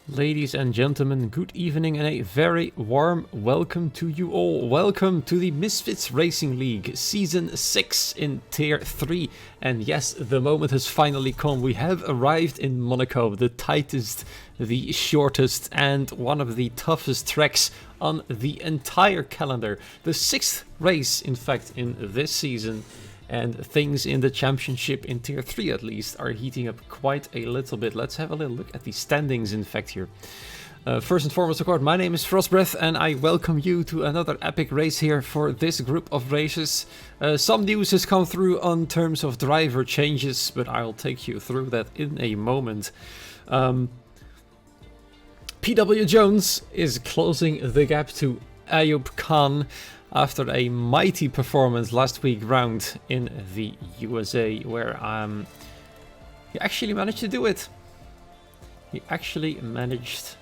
Ladies and gentlemen, good evening and a very warm welcome to you all. Welcome to the Misfits Racing League Season 6 in Tier 3. And yes, the moment has finally come. We have arrived in Monaco, the tightest, the shortest and one of the toughest tracks on the entire calendar. The 6th race, in fact, in this season. And things in the championship, in Tier 3 at least, are heating up quite a little bit. Let's have a little look at the standings, in fact, here. First and foremost, of course, my name is Frostbreath, and I welcome you to another epic race here for this group of races. Some news has come through on terms of driver changes, but I'll take you through that in a moment. PW Jones is closing the gap to Ayub Khan after a mighty performance last week round in the USA, where he actually managed to do it. He actually managed,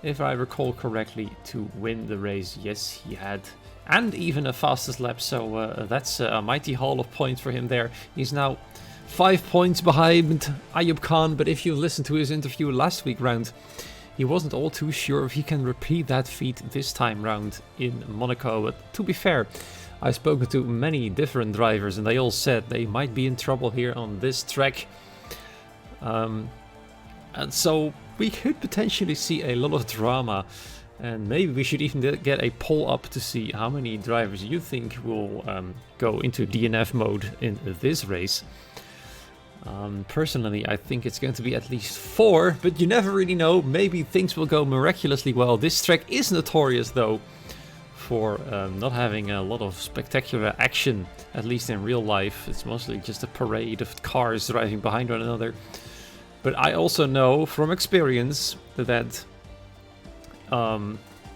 if I recall correctly, to win the race. Yes, he had, and even a fastest lap, so that's a mighty haul of points for him there. He's now 5 points behind Ayub Khan, but if you listened to his interview last week round, he wasn't all too sure if he can repeat that feat this time round in Monaco. But to be fair, I've spoken to many different drivers and they all said they might be in trouble here on this track. And so we could potentially see a lot of drama, and maybe we should even get a poll up to see how many drivers you think will go into DNF mode in this race. Personally, I think it's going to be at least 4, but you never really know. Maybe things will go miraculously well. This track is notorious, though, for not having a lot of spectacular action, at least in real life. It's mostly just a parade of cars driving behind one another. But I also know from experience that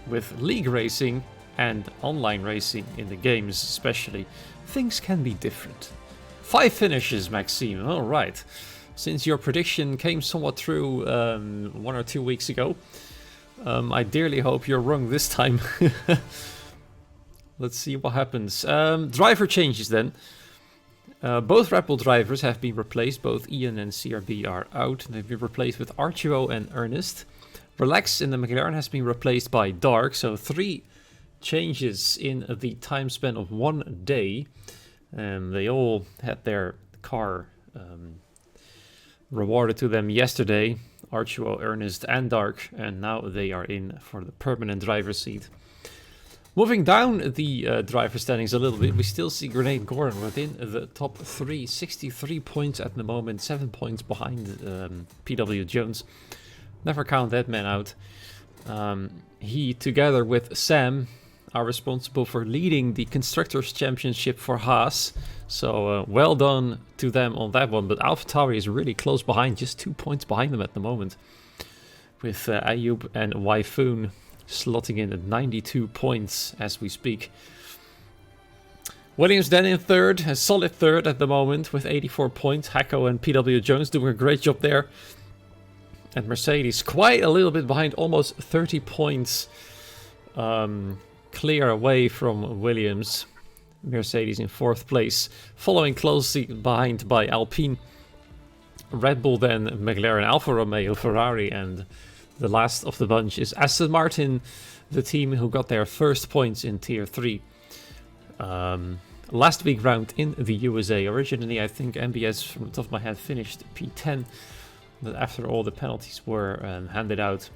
with league racing and online racing in the games especially, things can be different. 5 finishes, Maxime. All right. Since your prediction came somewhat true 1 or 2 weeks ago, I dearly hope you're wrong this time. Let's see what happens. Driver changes then. Both Red Bull drivers have been replaced. Both Ian and CRB are out. They've been replaced with Archio and Ernest. Relax in the McLaren has been replaced by Dark. So 3 changes in the time span of 1 day. They all had their car rewarded to them yesterday, Archio, Ernest and Dark, and now they are in for the permanent driver's seat. Moving down the driver standings a little bit, we still see Grenade Gordon within the top 3, 63 points at the moment, 7 points behind PW Jones. Never count that man out. He, together with Sam, are responsible for leading the Constructors' Championship for Haas. So well done to them on that one. But AlphaTauri is really close behind, just 2 points behind them at the moment, with Ayub and Waifoon slotting in at 92 points as we speak. Williams then in third, a solid third at the moment with 84 points. Hacko and PW Jones doing a great job there. And Mercedes quite a little bit behind, almost 30 points. Clear away from Williams. Mercedes in 4th place, following closely behind by Alpine. Red Bull then, McLaren, Alfa Romeo, Ferrari, and the last of the bunch is Aston Martin, the team who got their first points in Tier 3. Last week round in the USA. Originally, I think MBS, from the top of my head, finished P10, but after all the penalties were handed out,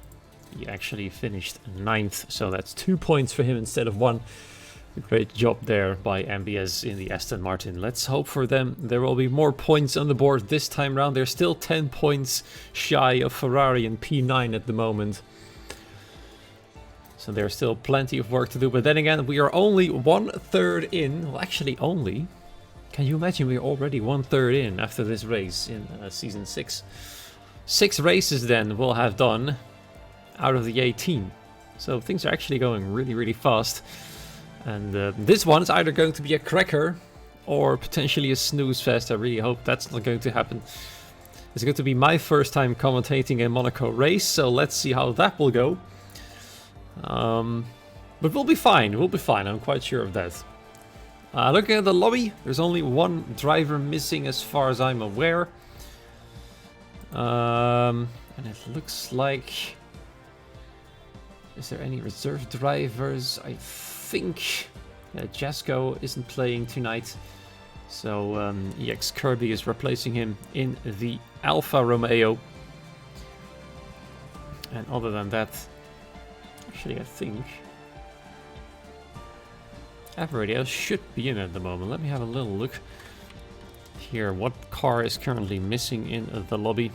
he actually finished 9th, so that's 2 points for him instead of 1. Great job there by MBS in the Aston Martin. Let's hope for them there will be more points on the board this time round. They're still 10 points shy of Ferrari and P9 at the moment. So there's still plenty of work to do. But then again, we are only 1/3 in. Well, actually only. Can you imagine we're already 1/3 in after this race in Season 6. 6 races then we'll have done out of the 18. So things are actually going really, really fast. And this one is either going to be a cracker or potentially a snooze fest. I really hope that's not going to happen. It's going to be my first time commentating a Monaco race, so let's see how that will go. But we'll be fine, I'm quite sure of that. Looking at the lobby, there's only 1 driver missing as far as I'm aware. And it looks like Is there any reserve drivers? I think Jasko isn't playing tonight. So EX Kirby is replacing him in the Alfa Romeo. And other than that, actually I think Averradio should be in at the moment. Let me have a little look here. What car is currently missing in the lobby?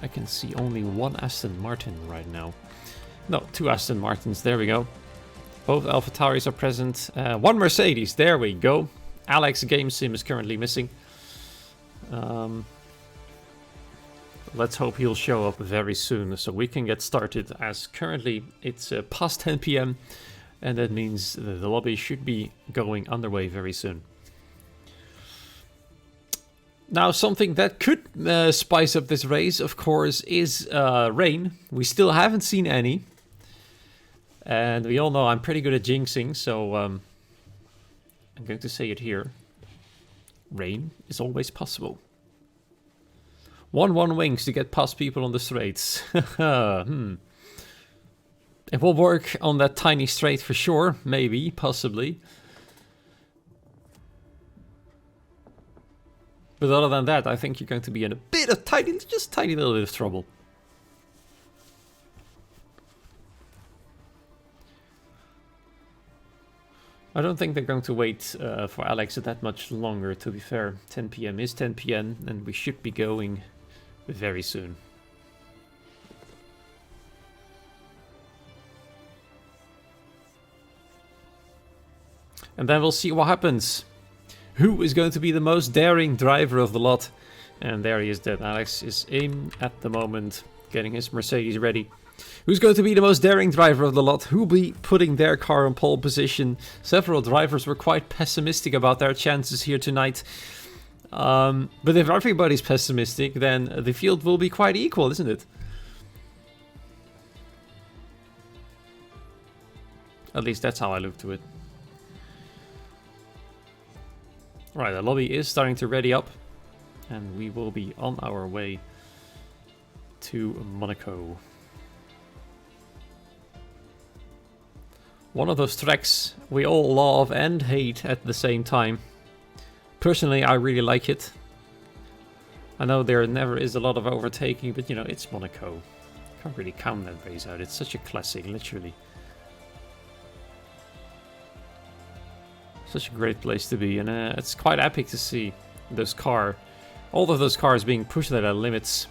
I can see only one Aston Martin right now. No, two Aston Martins. There we go. Both AlphaTauris are present. One Mercedes. There we go. Alex GameSim is currently missing. Let's hope he'll show up very soon so we can get started, as currently it's past 10 p.m. and that means the lobby should be going underway very soon. Now, something that could spice up this race, of course, is rain. We still haven't seen any. And we all know I'm pretty good at jinxing, so I'm going to say it here. Rain is always possible. 1-1 wings to get past people on the straights. It will work on that tiny straight for sure. Maybe, possibly. But other than that, I think you're going to be in a bit of tiny little bit of trouble. I don't think they're going to wait for Alex that much longer, to be fair. 10 p.m. is 10 p.m. and we should be going very soon. And then we'll see what happens. Who is going to be the most daring driver of the lot? And there he is dead. Alex is in at the moment, getting his Mercedes ready. Who's going to be the most daring driver of the lot? Who will be putting their car in pole position? Several drivers were quite pessimistic about their chances here tonight. But if everybody's pessimistic, then the field will be quite equal, isn't it? At least that's how I look to it. Right, the lobby is starting to ready up. And we will be on our way to Monaco. One of those tracks we all love and hate at the same time. Personally, I really like it. I know there never is a lot of overtaking, but you know, it's Monaco. Can't really count that race out. It's such a classic, literally. Such a great place to be, and it's quite epic to see all of those cars being pushed at their limits.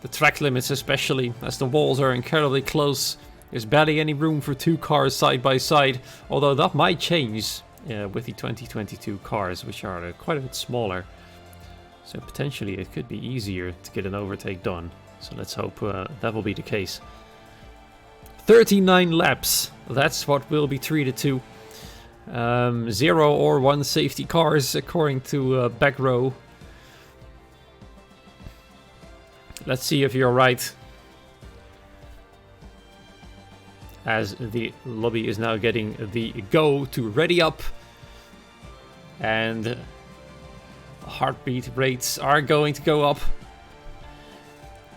The track limits especially, as the walls are incredibly close. There's barely any room for two cars side by side, although that might change with the 2022 cars, which are quite a bit smaller. So potentially it could be easier to get an overtake done. So let's hope that will be the case. 39 laps, that's what we'll be treated to. 0 or 1 safety cars according to back row. Let's see if you're right. As the lobby is now getting the go to ready up. And heartbeat rates are going to go up.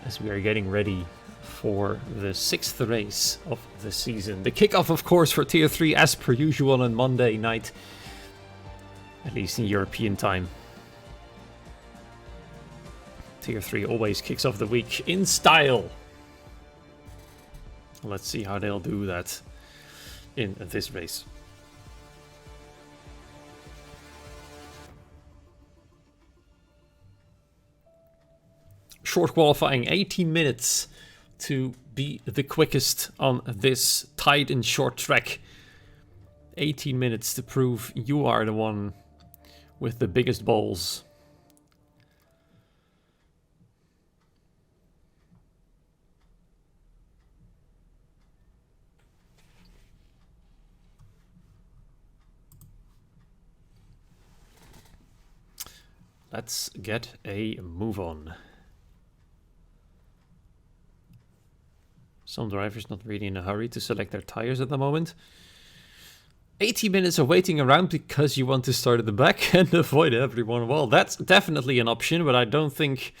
As we are getting ready for the 6th race of the season. The kickoff, of course, for Tier 3 as per usual on Monday night. At least in European time. Tier 3 always kicks off the week in style. Let's see how they'll do that in this race. Short qualifying, 18 minutes to be the quickest on this tight and short track. 18 minutes to prove you are the one with the biggest balls. Let's get a move on. Some drivers not really in a hurry to select their tires at the moment. 80 minutes of waiting around because you want to start at the back and avoid everyone. Well, that's definitely an option, but I don't think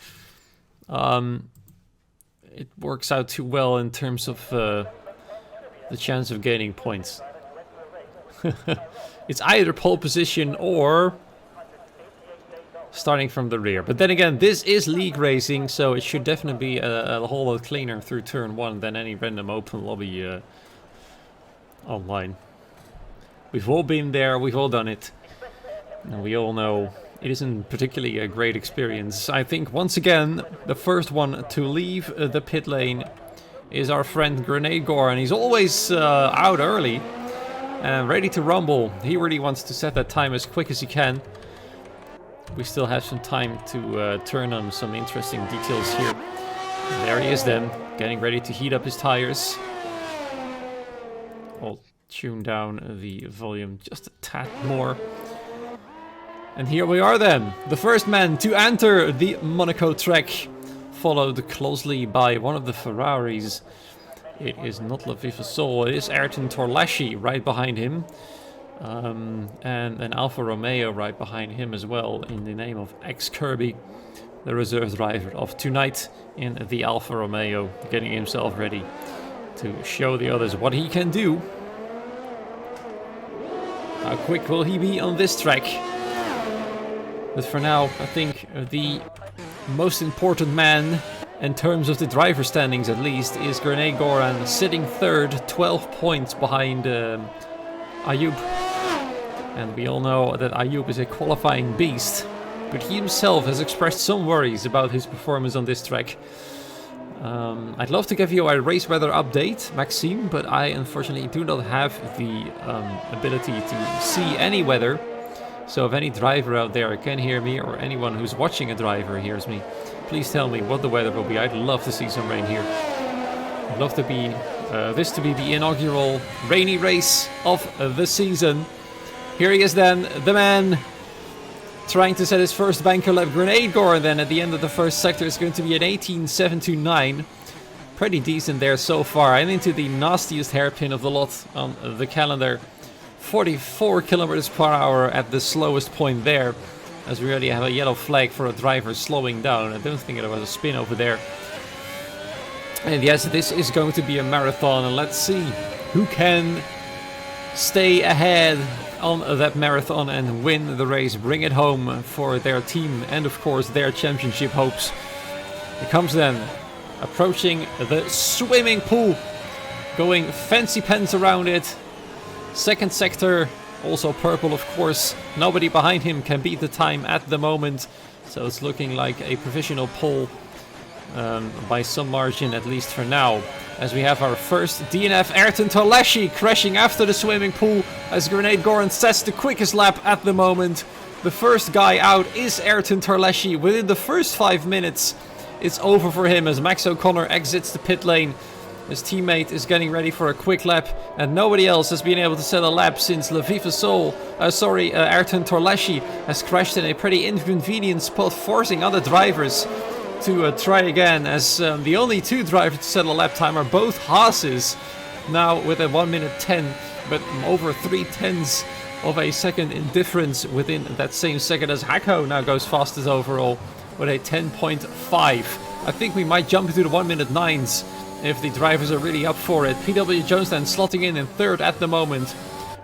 it works out too well in terms of the the chance of gaining points. It's either pole position or starting from the rear. But then again, this is league racing, so it should definitely be a whole lot cleaner through turn 1 than any random open lobby online. We've all been there, we've all done it. And we all know it isn't particularly a great experience. I think once again, the first one to leave the pit lane is our friend Grenade Gore, and he's always out early and ready to rumble. He really wants to set that time as quick as he can. We still have some time to turn on some interesting details here. And there he is then, getting ready to heat up his tires. I'll tune down the volume just a tad more. And here we are then, the first man to enter the Monaco track, followed closely by one of the Ferraris. It is not La Viva Soul, it is Ayrton Torlaschi right behind him. And an Alfa Romeo right behind him as well, in the name of X Kirby, the reserve driver of tonight in the Alfa Romeo, getting himself ready to show the others what he can do. How quick will he be on this track? But for now, I think the most important man, in terms of the driver standings at least, is Grenade Goran, sitting third, 12 points behind Ayub. And we all know that Ayub is a qualifying beast, but he himself has expressed some worries about his performance on this track. I'd love to give you a race weather update, Maxime, but I unfortunately do not have the ability to see any weather. So if any driver out there can hear me, or anyone who's watching a driver hears me, please tell me what the weather will be. I'd love to see some rain here. I'd love to be this to be the inaugural rainy race of the season. Here he is then, the man trying to set his first banker lap. Grenade Gore, and then at the end of the first sector is going to be an 18.729. Pretty decent there so far, and into the nastiest hairpin of the lot on the calendar. 44 kilometers per hour at the slowest point there, as we already have a yellow flag for a driver slowing down. I don't think there was a spin over there. And yes, this is going to be a marathon, and let's see who can stay ahead on that marathon and win the race, bring it home for their team and of course their championship hopes. It comes then, approaching the swimming pool, going fancy pants around it. Second sector, also purple of course. Nobody behind him can beat the time at the moment, so it's looking like a provisional pole by some margin, at least for now. As we have our first DNF, Ayrton Torlaschi crashing after the swimming pool, as Grenade Goran sets the quickest lap at the moment. The first guy out is Ayrton Torlaschi. Within the first 5 minutes, it's over for him as Max O'Connor exits the pit lane. His teammate is getting ready for a quick lap, and nobody else has been able to set a lap since La Viva Soul. Ayrton Torlaschi has crashed in a pretty inconvenient spot, forcing other drivers to try again, as the only two drivers to set a lap time are both Haases, now with a 1 minute 10, but over 3/10 of a second in difference within that same second, as Hako now goes fastest overall with a 10.5. I think we might jump into the 1 minute 9s if the drivers are really up for it. PW Jones then slotting in third at the moment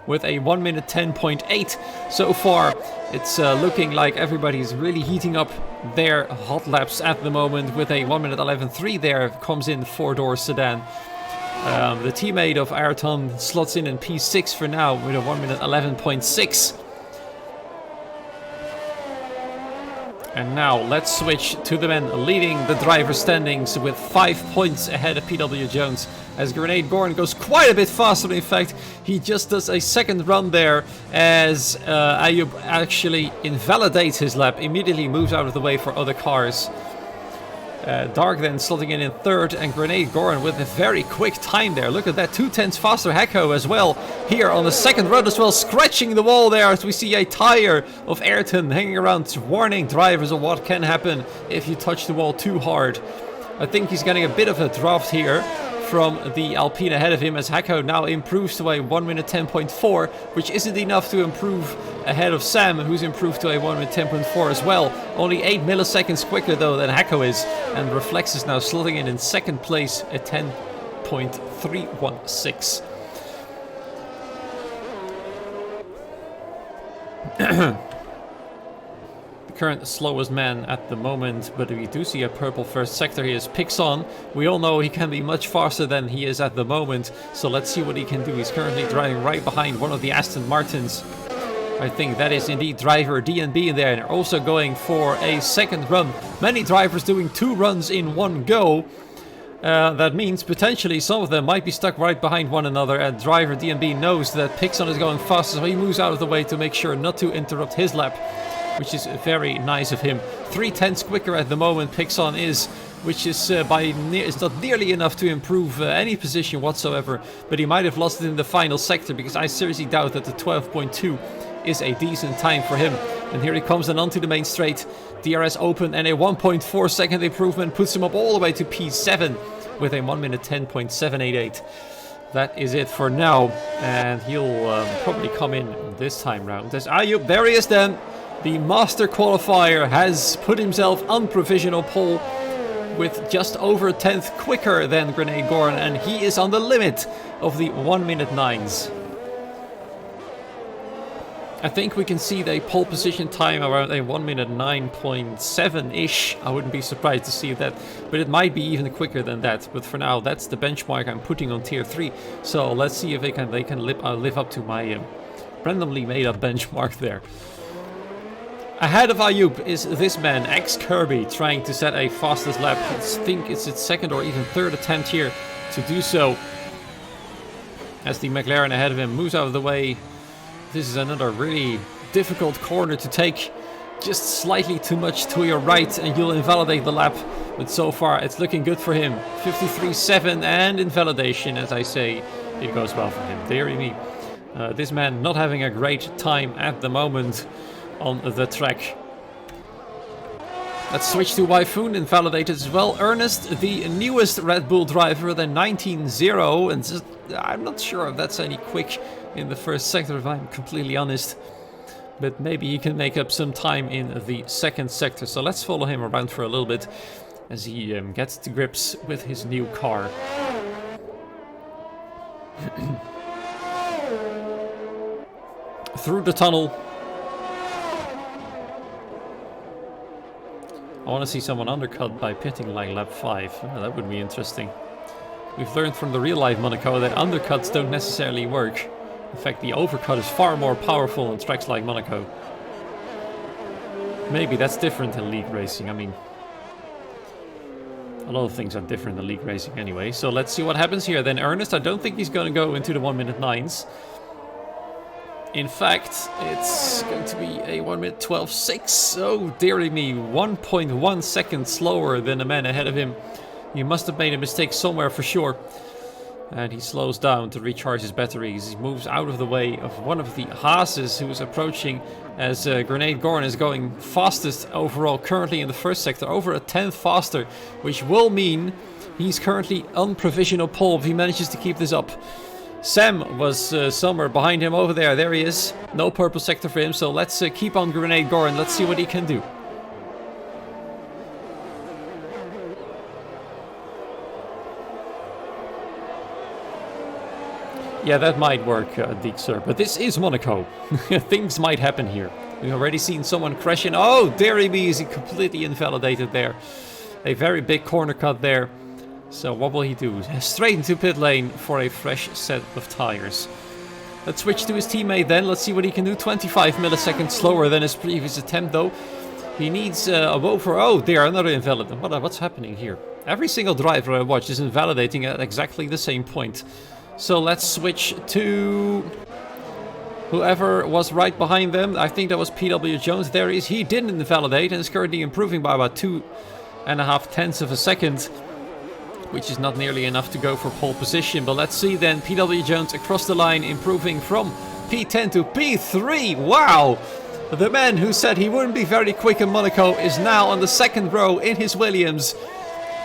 with a 1 minute 10.8 so far. It's looking like everybody's really heating up their hot laps at the moment, with a 1 minute 11.3 there comes in 4-door sedan. The teammate of Ayrton slots in P6 for now with a 1 minute 11.6. And now let's switch to the men leading the driver standings with 5 points ahead of PW Jones, as Grenade Goran goes quite a bit faster. In fact, he just does a second run there as Ayub actually invalidates his lap, immediately moves out of the way for other cars. Dark then slotting in third, and Grenade Goran with a very quick time there. Look at that, 2/10 faster. Heko as well here on the second run as well, scratching the wall there as we see a tire of Ayrton hanging around, warning drivers of what can happen if you touch the wall too hard. I think he's getting a bit of a draft here from the Alpine ahead of him, as Hako now improves to a 1 minute 10.4, which isn't enough to improve ahead of Sam, who's improved to a 1 minute 10.4 as well. Only 8 milliseconds quicker though than Hako is, and Reflex is now slotting in second place at 10.316. Current slowest man at the moment, but we do see a purple first sector. He is Fytron. We all know he can be much faster than he is at the moment, so let's see what he can do. He's currently driving right behind one of the Aston Martins. I think that is indeed driver DNB in there, and they're also going for a second run. Many drivers doing 2 runs in one go. That means potentially some of them might be stuck right behind one another, and driver DNB knows that Fytron is going faster, so he moves out of the way to make sure not to interrupt his lap, which is very nice of him. 3/10 quicker at the moment Fytron is, which is it's not nearly enough to improve any position whatsoever, but he might have lost it in the final sector, because I seriously doubt that the 12.2 is a decent time for him. And here he comes and onto the main straight. DRS open, and a 1.4 second improvement puts him up all the way to P7 with a 1 minute 10.788. That is it for now, and he'll probably come in this time round. There's Ayub, there he is then. The master qualifier has put himself on provisional pole with just over a 10th quicker than Grenade Gorn, and he is on the limit of the 1 minute 9s. I think we can see the pole position time around a 1 minute 9.7-ish. I wouldn't be surprised to see that, but it might be even quicker than that. But for now, that's the benchmark I'm putting on tier 3. So let's see if they can live up to my randomly made up benchmark there. Ahead of Ayub is this man, X-Kirby, trying to set a fastest lap. I think it's its second or even third attempt here to do so. As the McLaren ahead of him moves out of the way. This is another really difficult corner to take. Just slightly too much to your right and you'll invalidate the lap. But so far it's looking good for him. 53.7 and invalidation, as I say. It goes well for him. Deary me. This man not having a great time at the moment on the track. Let's switch to Wyfoon, invalidated as well. Ernest, the newest Red Bull driver, the 19.0, and just, I'm not sure if that's any quick in the first sector, if I'm completely honest. But maybe he can make up some time in the second sector. So let's follow him around for a little bit as he gets to grips with his new car. Through the tunnel. I want to see someone undercut by pitting like lap 5. Oh, that would be interesting. We've learned from the real life Monaco that undercuts don't necessarily work. In fact, the overcut is far more powerful on tracks like Monaco. Maybe that's different in league racing. I mean, a lot of things are different in league racing anyway. So let's see what happens here. Then Ernest, I don't think he's going to go into the 1 minute 9s. In fact, it's going to be a 1 minute 12.6. Oh, dearie me, 1.1 seconds slower than the man ahead of him. He must have made a mistake somewhere for sure. And he slows down to recharge his batteries. He moves out of the way of one of the Haases who is approaching, as Grenade Gorn is going fastest overall currently in the first sector, over a 10th faster, which will mean he's currently on provisional pole if he manages to keep this up. Sam was somewhere behind him over there. There he is. No purple sector for him, so let's keep on Grenade Gorn. Let's see what he can do. Yeah, that might work, Deek sir. But this is Monaco. Things might happen here. We've already seen someone crash in. Oh, dearie me, is he completely invalidated there. A very big corner cut there. So what will he do? Straight into pit lane for a fresh set of tires. Let's switch to his teammate then. Let's see what he can do. 25 milliseconds slower than his previous attempt though. He needs a woe for... Oh dear, another invalid. What's happening here? Every single driver I watch is invalidating at exactly the same point. So let's switch to whoever was right behind them. I think that was PW Jones. There he is. He didn't invalidate and is currently improving by about 2.5 tenths of a second, which is not nearly enough to go for pole position. But let's see then. PW Jones across the line, improving from P10 to P3. Wow! The man who said he wouldn't be very quick in Monaco is now on the second row in his Williams,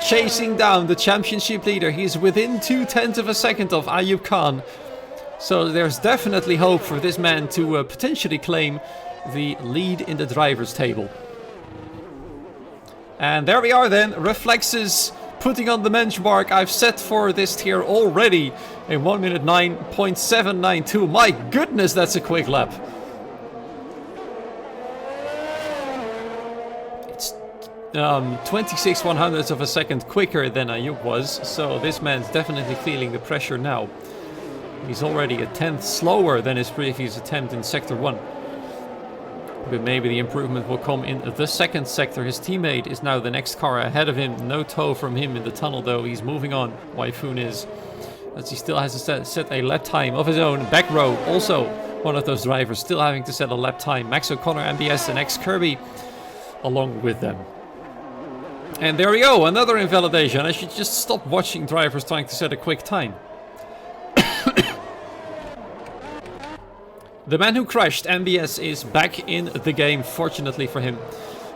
chasing down the championship leader. He's within 0.2 of a second of Ayub Khan. So there's definitely hope for this man to potentially claim the lead in the driver's table. And there we are then. Reflexes putting on the benchmark I've set for this tier already. In 1 minute 9.792. My goodness, that's a quick lap. 26 100ths of a second quicker than Ayoub was, so this man's definitely feeling the pressure now. He's already a tenth slower than his previous attempt in Sector 1. But maybe the improvement will come in the second sector. His teammate is now the next car ahead of him. No tow from him in the tunnel though. He's moving on. Waifun is, as he still has to set a lap time of his own. Back row, also one of those drivers still having to set a lap time. Max O'Connor, MBS and X Kirby along with them. And there we go, another invalidation. I should just stop watching drivers trying to set a quick time. The man who crashed, MBS, is back in the game, fortunately for him.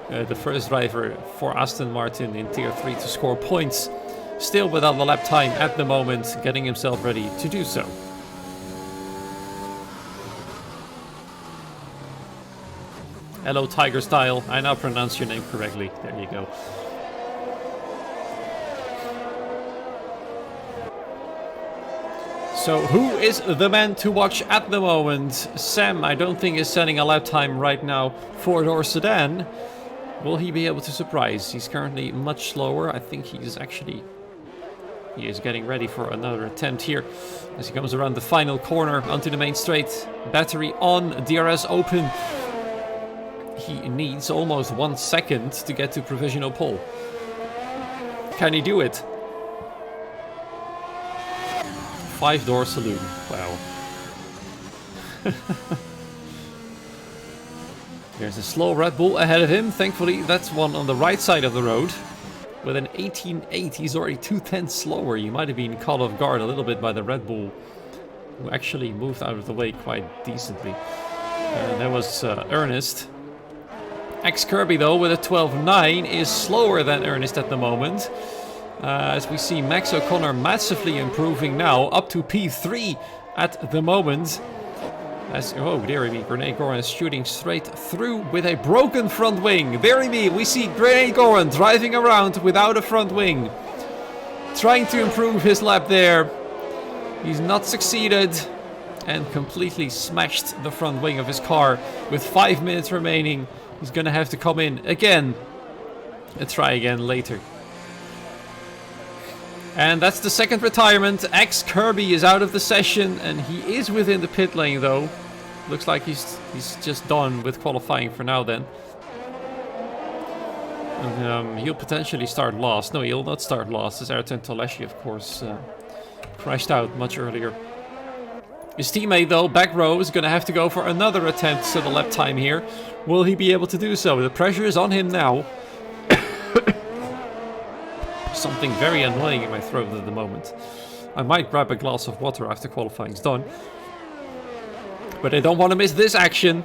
The first driver for Aston Martin in Tier 3 to score points. Still without a lap time at the moment, getting himself ready to do so. Hello, Tiger Style. I now pronounce your name correctly. There you go. So who is the man to watch at the moment? Sam, I don't think, is setting a lap time right now. Four-door sedan. Will he be able to surprise? He's currently much slower. I think he is getting ready for another attempt here. As he comes around the final corner onto the main straight. Battery on, DRS open. He needs almost 1 second to get to provisional pole. Can he do it? 5-door saloon. Wow. There's a slow Red Bull ahead of him. Thankfully, that's one on the right side of the road. With an 18.8, he's already 2/10 slower. You might have been caught off guard a little bit by the Red Bull, who actually moved out of the way quite decently. That was Ernest. X Kirby, though, with a 12.9, is slower than Ernest at the moment. As we see Max O'Connor massively improving now, up to P3 at the moment. Oh, dearie me, Grenade Goran is shooting straight through with a broken front wing. Dearie me, we see Grenade Goran driving around without a front wing. Trying to improve his lap there. He's not succeeded and completely smashed the front wing of his car. With 5 minutes remaining, he's gonna have to come in again and try again later. And that's the second retirement. X Kirby is out of the session and he is within the pit lane though. Looks like he's just done with qualifying for now then. And, he'll potentially start last. No, he'll not start last, as Ayrton Toleshi, of course, crashed out much earlier. His teammate though, back row, is going to have to go for another attempt to set a lap time here. Will he be able to do so? The pressure is on him now. Something very annoying in my throat at the moment. I might grab a glass of water after qualifying's done. But I don't want to miss this action.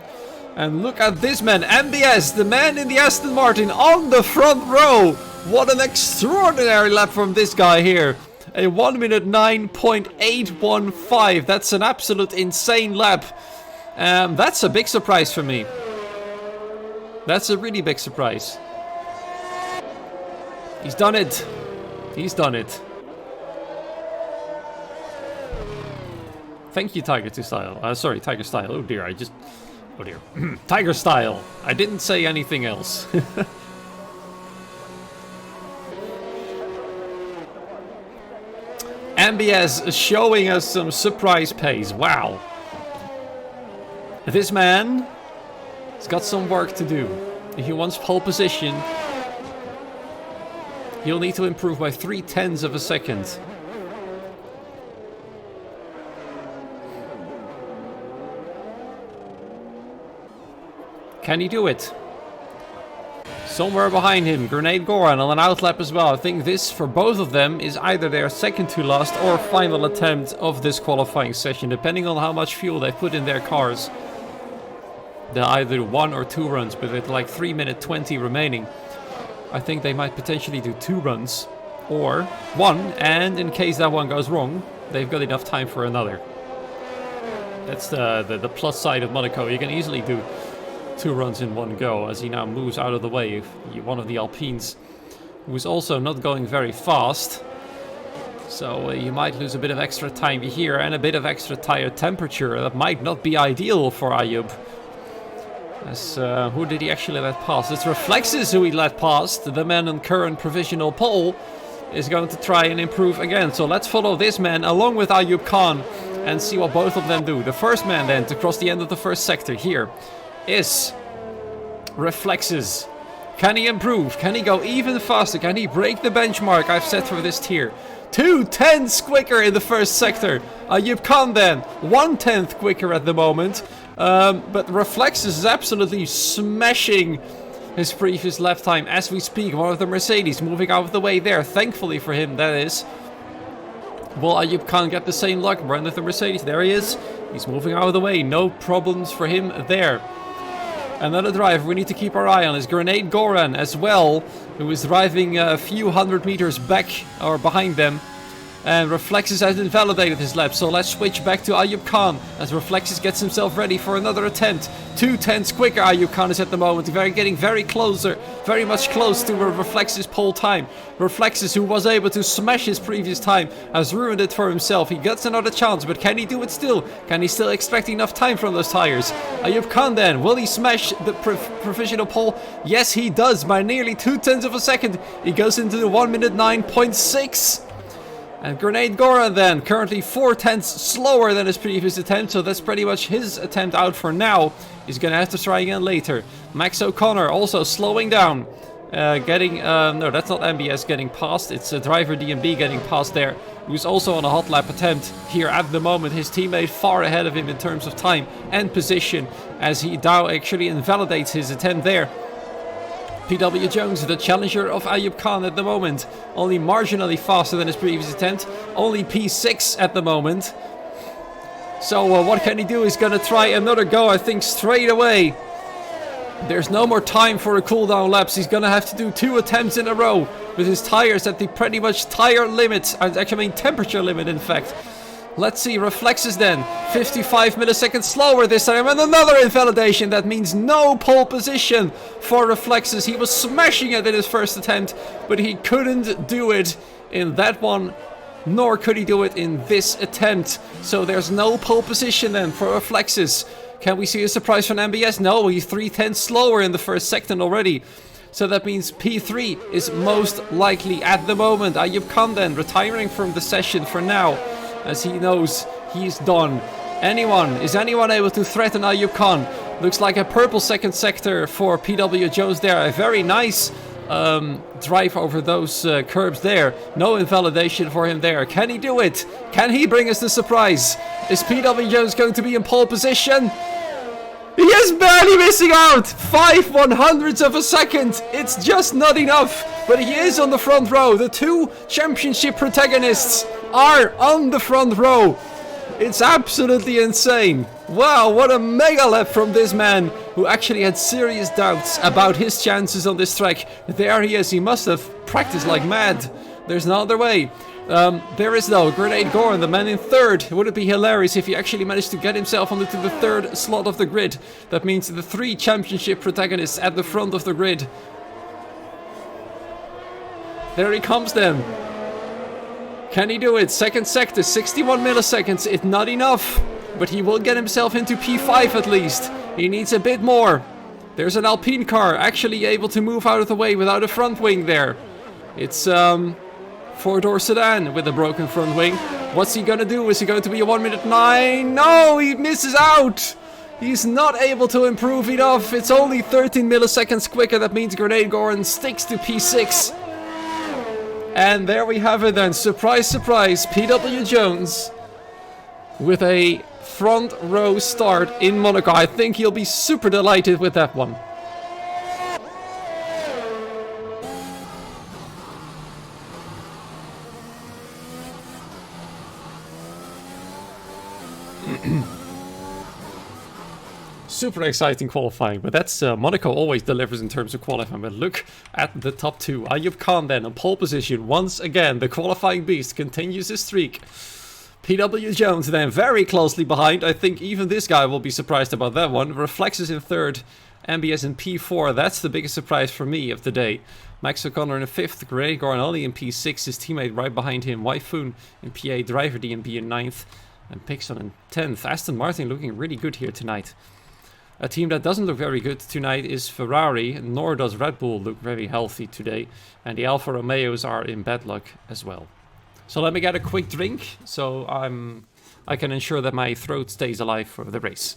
And look at this man, MBS, the man in the Aston Martin on the front row. What an extraordinary lap from this guy here. A 1 minute 9.815. That's an absolute insane lap. That's a big surprise for me. That's a really big surprise. He's done it. He's done it. Thank you, Tiger Style. Sorry, Tiger Style. Oh dear, oh dear. Tiger Style. I didn't say anything else. MBS showing us some surprise pace. Wow. This man has got some work to do. If he wants pole position, he'll need to improve by 0.3 of a second. Can he do it? Somewhere behind him, Grenade Goran on an outlap as well. I think this, for both of them, is either their second to last or final attempt of this qualifying session, depending on how much fuel they put in their cars. They'll either do 1 or 2 runs, but with like 3 minutes 20 remaining. I think they might potentially do 2 runs, or 1, and in case that one goes wrong, they've got enough time for another. That's the plus side of Monaco. You can easily do 2 runs in one go, as he now moves out of the way of one of the Alpines, who is also not going very fast. So you might lose a bit of extra time here and a bit of extra tire temperature. That might not be ideal for Ayoub. As who did he actually let pass? It's Reflexes who he let past. The man on current provisional pole is going to try and improve again. So let's follow this man along with Ayub Khan and see what both of them do. The first man then to cross the end of the first sector here is Reflexes. Can he improve? Can he go even faster? Can he break the benchmark I've set for this tier? 2/10 quicker in the first sector. Ayub Khan then 1/10 quicker at the moment. But Reflexes is absolutely smashing his previous lap time as we speak. One of the Mercedes moving out of the way there. Thankfully for him, that is. Will Ayub Khan get the same luck? Run with the Mercedes. There he is. He's moving out of the way. No problems for him there. Another driver we need to keep our eye on is Grenade Goran as well, who is driving a few hundred meters back or behind them. And Reflexes has invalidated his lap, so let's switch back to Ayub Khan as Reflexes gets himself ready for another attempt. 2/10 quicker Ayub Khan is at the moment, getting very closer, very much close to Reflexes' pole time. Reflexes, who was able to smash his previous time, has ruined it for himself. He gets another chance, but can he do it still? Can he still expect enough time from those tires? Ayub Khan then, will he smash the provisional pole? Yes, he does, by nearly 0.2 of a second. He goes into the 1:09.6. And Grenade Goran then, currently 0.4 slower than his previous attempt, so that's pretty much his attempt out for now. He's gonna have to try again later. Max O'Connor also slowing down, no, that's not MBS getting past, it's driver DMB getting past there, who's also on a hot lap attempt here at the moment. His teammate far ahead of him in terms of time and position, as he now actually invalidates his attempt there. PW Jones, the challenger of Ayub Khan at the moment, only marginally faster than his previous attempt, only P6 at the moment. So what can he do? He's gonna try another go, I think, straight away. There's no more time for a cooldown laps. He's gonna have to do 2 attempts in a row with his tires at the pretty much tire limit, actually temperature limit in fact. Let's see, Reflexes then, 55 milliseconds slower this time, and another invalidation. That means no pole position for Reflexes. He was smashing it in his first attempt, but he couldn't do it in that one, nor could he do it in this attempt. So there's no pole position then for Reflexes. Can we see a surprise from MBS? No, he's 0.3 slower in the first sector already. So that means P3 is most likely at the moment. Ayub Khan then retiring from the session for now, as he knows he's done. Is anyone able to threaten Ayub Khan? Looks like a purple second sector for PW Jones there. A very nice drive over those curbs there. No invalidation for him there. Can he do it? Can he bring us the surprise? Is PW Jones going to be in pole position? He is barely missing out! 5/100ths of a second! It's just not enough! But he is on the front row. The 2 championship protagonists are on the front row. It's absolutely insane. Wow, what a mega lap from this man, who actually had serious doubts about his chances on this track. There he is. He must have practiced like mad. There's no other way. There is though Grenade Goran, the man in third. Would it be hilarious if he actually managed to get himself onto the third slot of the grid? That means the 3 championship protagonists at the front of the grid. There he comes then. Can he do it? Second sector, 61 milliseconds. It's not enough, but he will get himself into P5 at least. He needs a bit more. There's an Alpine car actually able to move out of the way without a front wing there. It's 4-door sedan with a broken front wing. What's he gonna do? Is he going to be a 1:09? No, he misses out. He's not able to improve enough. It's only 13 milliseconds quicker. That means Grenade Goran sticks to P6. And there we have it then. Surprise, surprise. PW Jones with a front row start in Monaco. I think he'll be super delighted with that one. Super exciting qualifying, but that's Monaco always delivers in terms of qualifying. But look at the top 2. Ayub Khan then on pole position once again. The qualifying beast continues his streak. PW Jones then very closely behind. I think even this guy will be surprised about that one. Reflexes in third, MBS in P4. That's the biggest surprise for me of the day. Max O'Connor in 5th, Grenade Goran only in P6. His teammate right behind him, Wyfoon in PA, driver DMB in 9th, and Pixon in 10th. Aston Martin looking really good here tonight. A team that doesn't look very good tonight is Ferrari, nor does Red Bull look very healthy today. And the Alfa Romeos are in bad luck as well. So let me get a quick drink, so I can ensure that my throat stays alive for the race.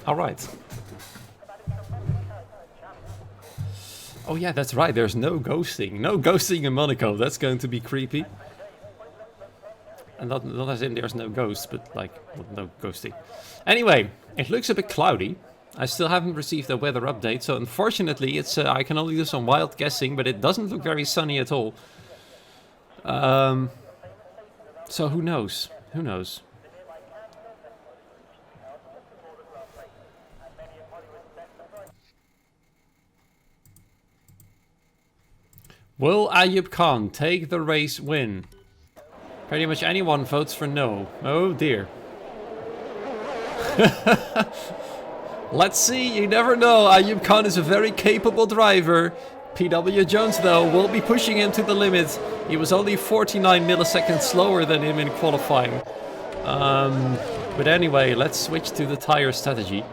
All right. Oh yeah, that's right. There's no ghosting. No ghosting in Monaco. That's going to be creepy. And not as in there's no ghost, but like no ghosting. Anyway, it looks a bit cloudy. I still haven't received a weather update, so unfortunately, it's I can only do some wild guessing. But it doesn't look very sunny at all. So who knows? Who knows? Will Ayub Khan take the race win? Pretty much anyone votes for no. Oh dear. Let's see, you never know. Ayub Khan is a very capable driver. PW Jones, though, will be pushing him to the limit. He was only 49 milliseconds slower than him in qualifying. But anyway, let's switch to the tire strategy.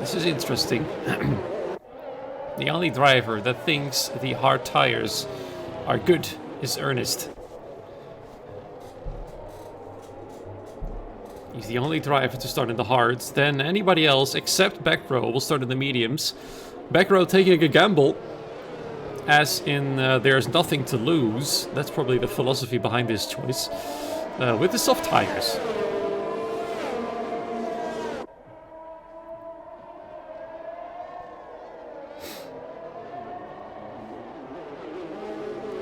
This is interesting. The only driver that thinks the hard tires are good is Ernest. He's the only driver to start in the hards. Then anybody else except Backrow will start in the mediums. Backrow taking a gamble, as in there's nothing to lose. That's probably the philosophy behind this choice. With the soft tires.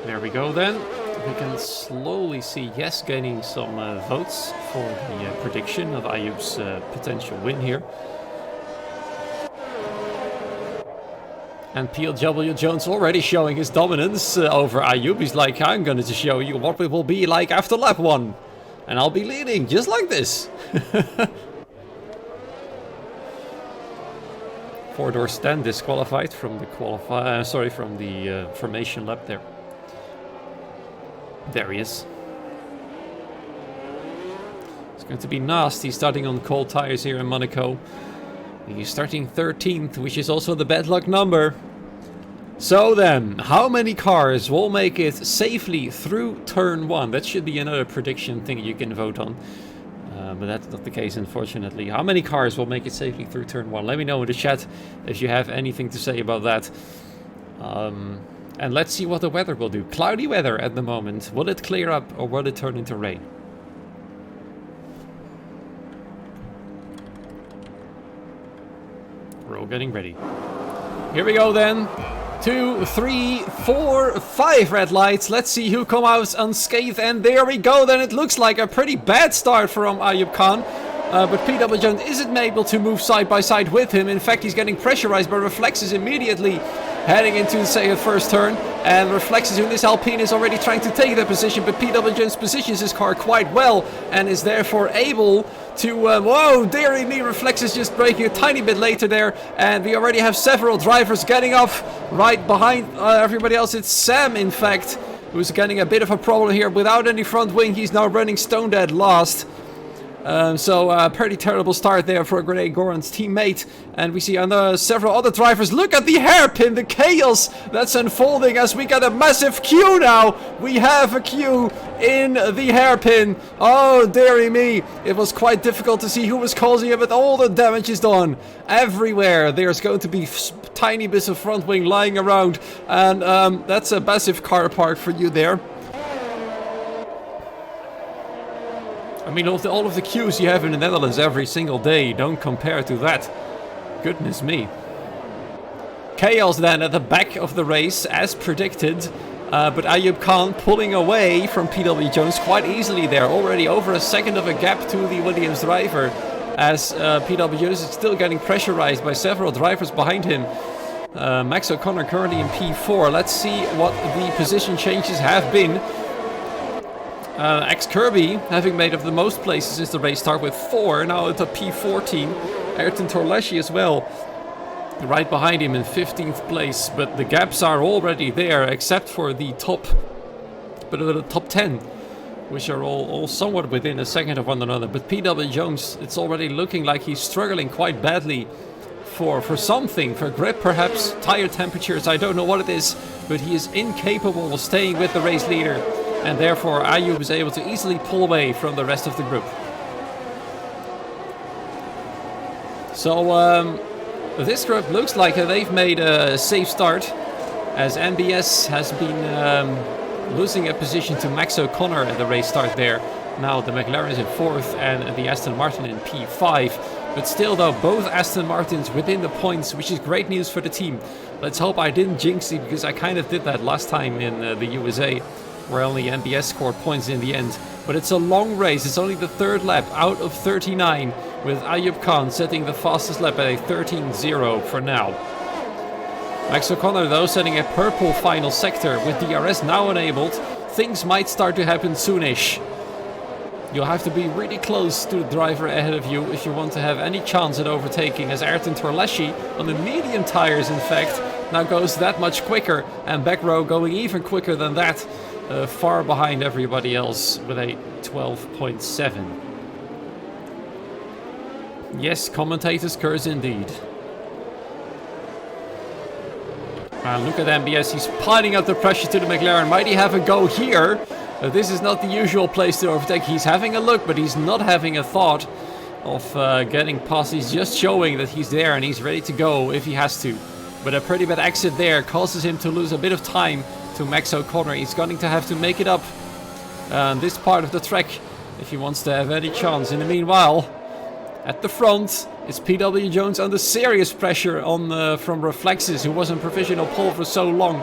There we go then. We can slowly see Yes gaining some votes for the prediction of Ayub's potential win here. And PLW Jones already showing his dominance over Ayub. He's like, I'm going to show you what it will be like after lap 1. And I'll be leading just like this. Four-door Stan disqualified from the formation lap there. There he is. It's going to be nasty starting on cold tires here in Monaco. He's starting 13th, which is also the bad luck number. So then, how many cars will make it safely through turn 1? That should be another prediction thing you can vote on. But that's not the case, unfortunately. How many cars will make it safely through turn 1? Let me know in the chat if you have anything to say about that. And let's see what the weather will do. Cloudy weather at the moment. Will it clear up or will it turn into rain? We're all getting ready. Here we go then. 2, 3, 4, 5 red lights. Let's see who come out unscathed. And there we go. Then it looks like a pretty bad start from Ayub Khan. But PW Jones isn't able to move side by side with him. In fact, he's getting pressurized by Reflexes immediately. Heading into the first turn, and Reflexes in this Alpine is already trying to take that position, but PW Jones positions his car quite well and is therefore able to, whoa, dearie me, Reflexes just braking a tiny bit later there, and we already have several drivers getting off right behind everybody else. It's Sam, in fact, who's getting a bit of a problem here. Without any front wing, he's now running stone dead last. So pretty terrible start there for Grenade Goran's teammate. And we see several other drivers. Look at the hairpin, the chaos that's unfolding as we get a massive queue now. We have a queue in the hairpin. Oh, dearie me. It was quite difficult to see who was causing it, but all the damage is done. Everywhere there's going to be tiny bits of front wing lying around. And that's a massive car park for you there. I mean, all of the queues you have in the Netherlands every single day don't compare to that. Goodness me. Chaos then at the back of the race, as predicted. But Ayub Khan pulling away from PW Jones quite easily there. Already over a second of a gap to the Williams driver. As PW Jones is still getting pressurized by several drivers behind him. Max O'Connor currently in P4. Let's see what the position changes have been. Kirby, having made up the most places since the race start with 4, now at the P14. Ayrton Torleschi as well, right behind him in 15th place. But the gaps are already there, except for the top 10, which are all somewhat within a second of one another. But PW Jones, it's already looking like he's struggling quite badly for something, for grip perhaps, tire temperatures, I don't know what it is, but he is incapable of staying with the race leader. And therefore Ayoub is able to easily pull away from the rest of the group. So this group looks like they've made a safe start, as MBS has been losing a position to Max O'Connor at the race start there. Now the McLaren is in 4th and the Aston Martin in P5. But still though, both Aston Martins within the points, which is great news for the team. Let's hope I didn't jinx it, because I kind of did that last time in the USA, where only MBS scored points in the end. But it's a long race, it's only the 3rd lap out of 39, with Ayoub Khan setting the fastest lap at a 13.0 for now. Max O'Connor though setting a purple final sector, with DRS now enabled. Things might start to happen soonish. You'll have to be really close to the driver ahead of you if you want to have any chance at overtaking, as Ayrton Torleschi, on the medium tires in fact, now goes that much quicker, and back row going even quicker than that, far behind everybody else with a 12.7. Yes, commentators curse indeed. And look at MBS, he's piling up the pressure to the McLaren. Might he have a go here? This is not the usual place to overtake. He's having a look, but he's not having a thought of getting past. He's just showing that he's there and he's ready to go if he has to. But a pretty bad exit there causes him to lose a bit of time to Max O'Connor. He's going to have to make it up this part of the track if he wants to have any chance. In the meanwhile, at the front, it's PW Jones under serious pressure from Reflexes, who was in provisional pole for so long.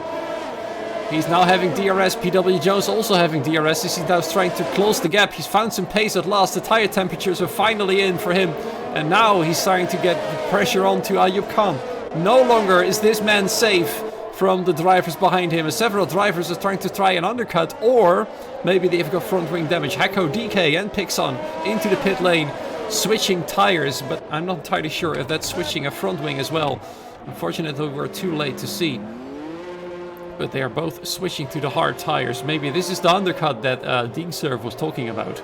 He's now having DRS, PW Jones also having DRS. He's now trying to close the gap. He's found some pace at last. The tire temperatures are finally in for him. And now he's starting to get the pressure on to Ayoub Khan. No longer is this man safe from the drivers behind him, as several drivers are try an undercut, or maybe they've got front wing damage. Hacko, DK and Pixon into the pit lane, switching tires, but I'm not entirely sure if that's switching a front wing as well. Unfortunately, we're too late to see. But they are both switching to the hard tires. Maybe this is the undercut that Dean Serve was talking about.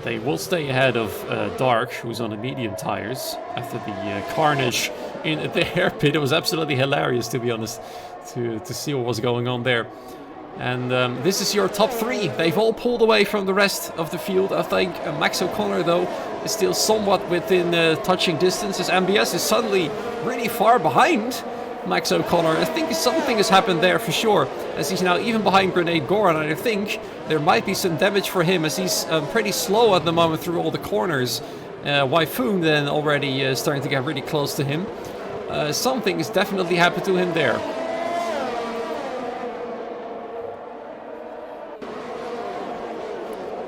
They will stay ahead of Dark, who's on the medium tires, after the carnage in the hairpit. It was absolutely hilarious, to be honest, to see what was going on there. And this is your top 3. They've all pulled away from the rest of the field. I think Max O'Connor, though, is still somewhat within touching distance, as MBS is suddenly really far behind Max O'Connor. I think something has happened there for sure, as he's now even behind Grenade Goran, and I think there might be some damage for him, as he's pretty slow at the moment through all the corners. Waifoon then already starting to get really close to him. Something has definitely happened to him there.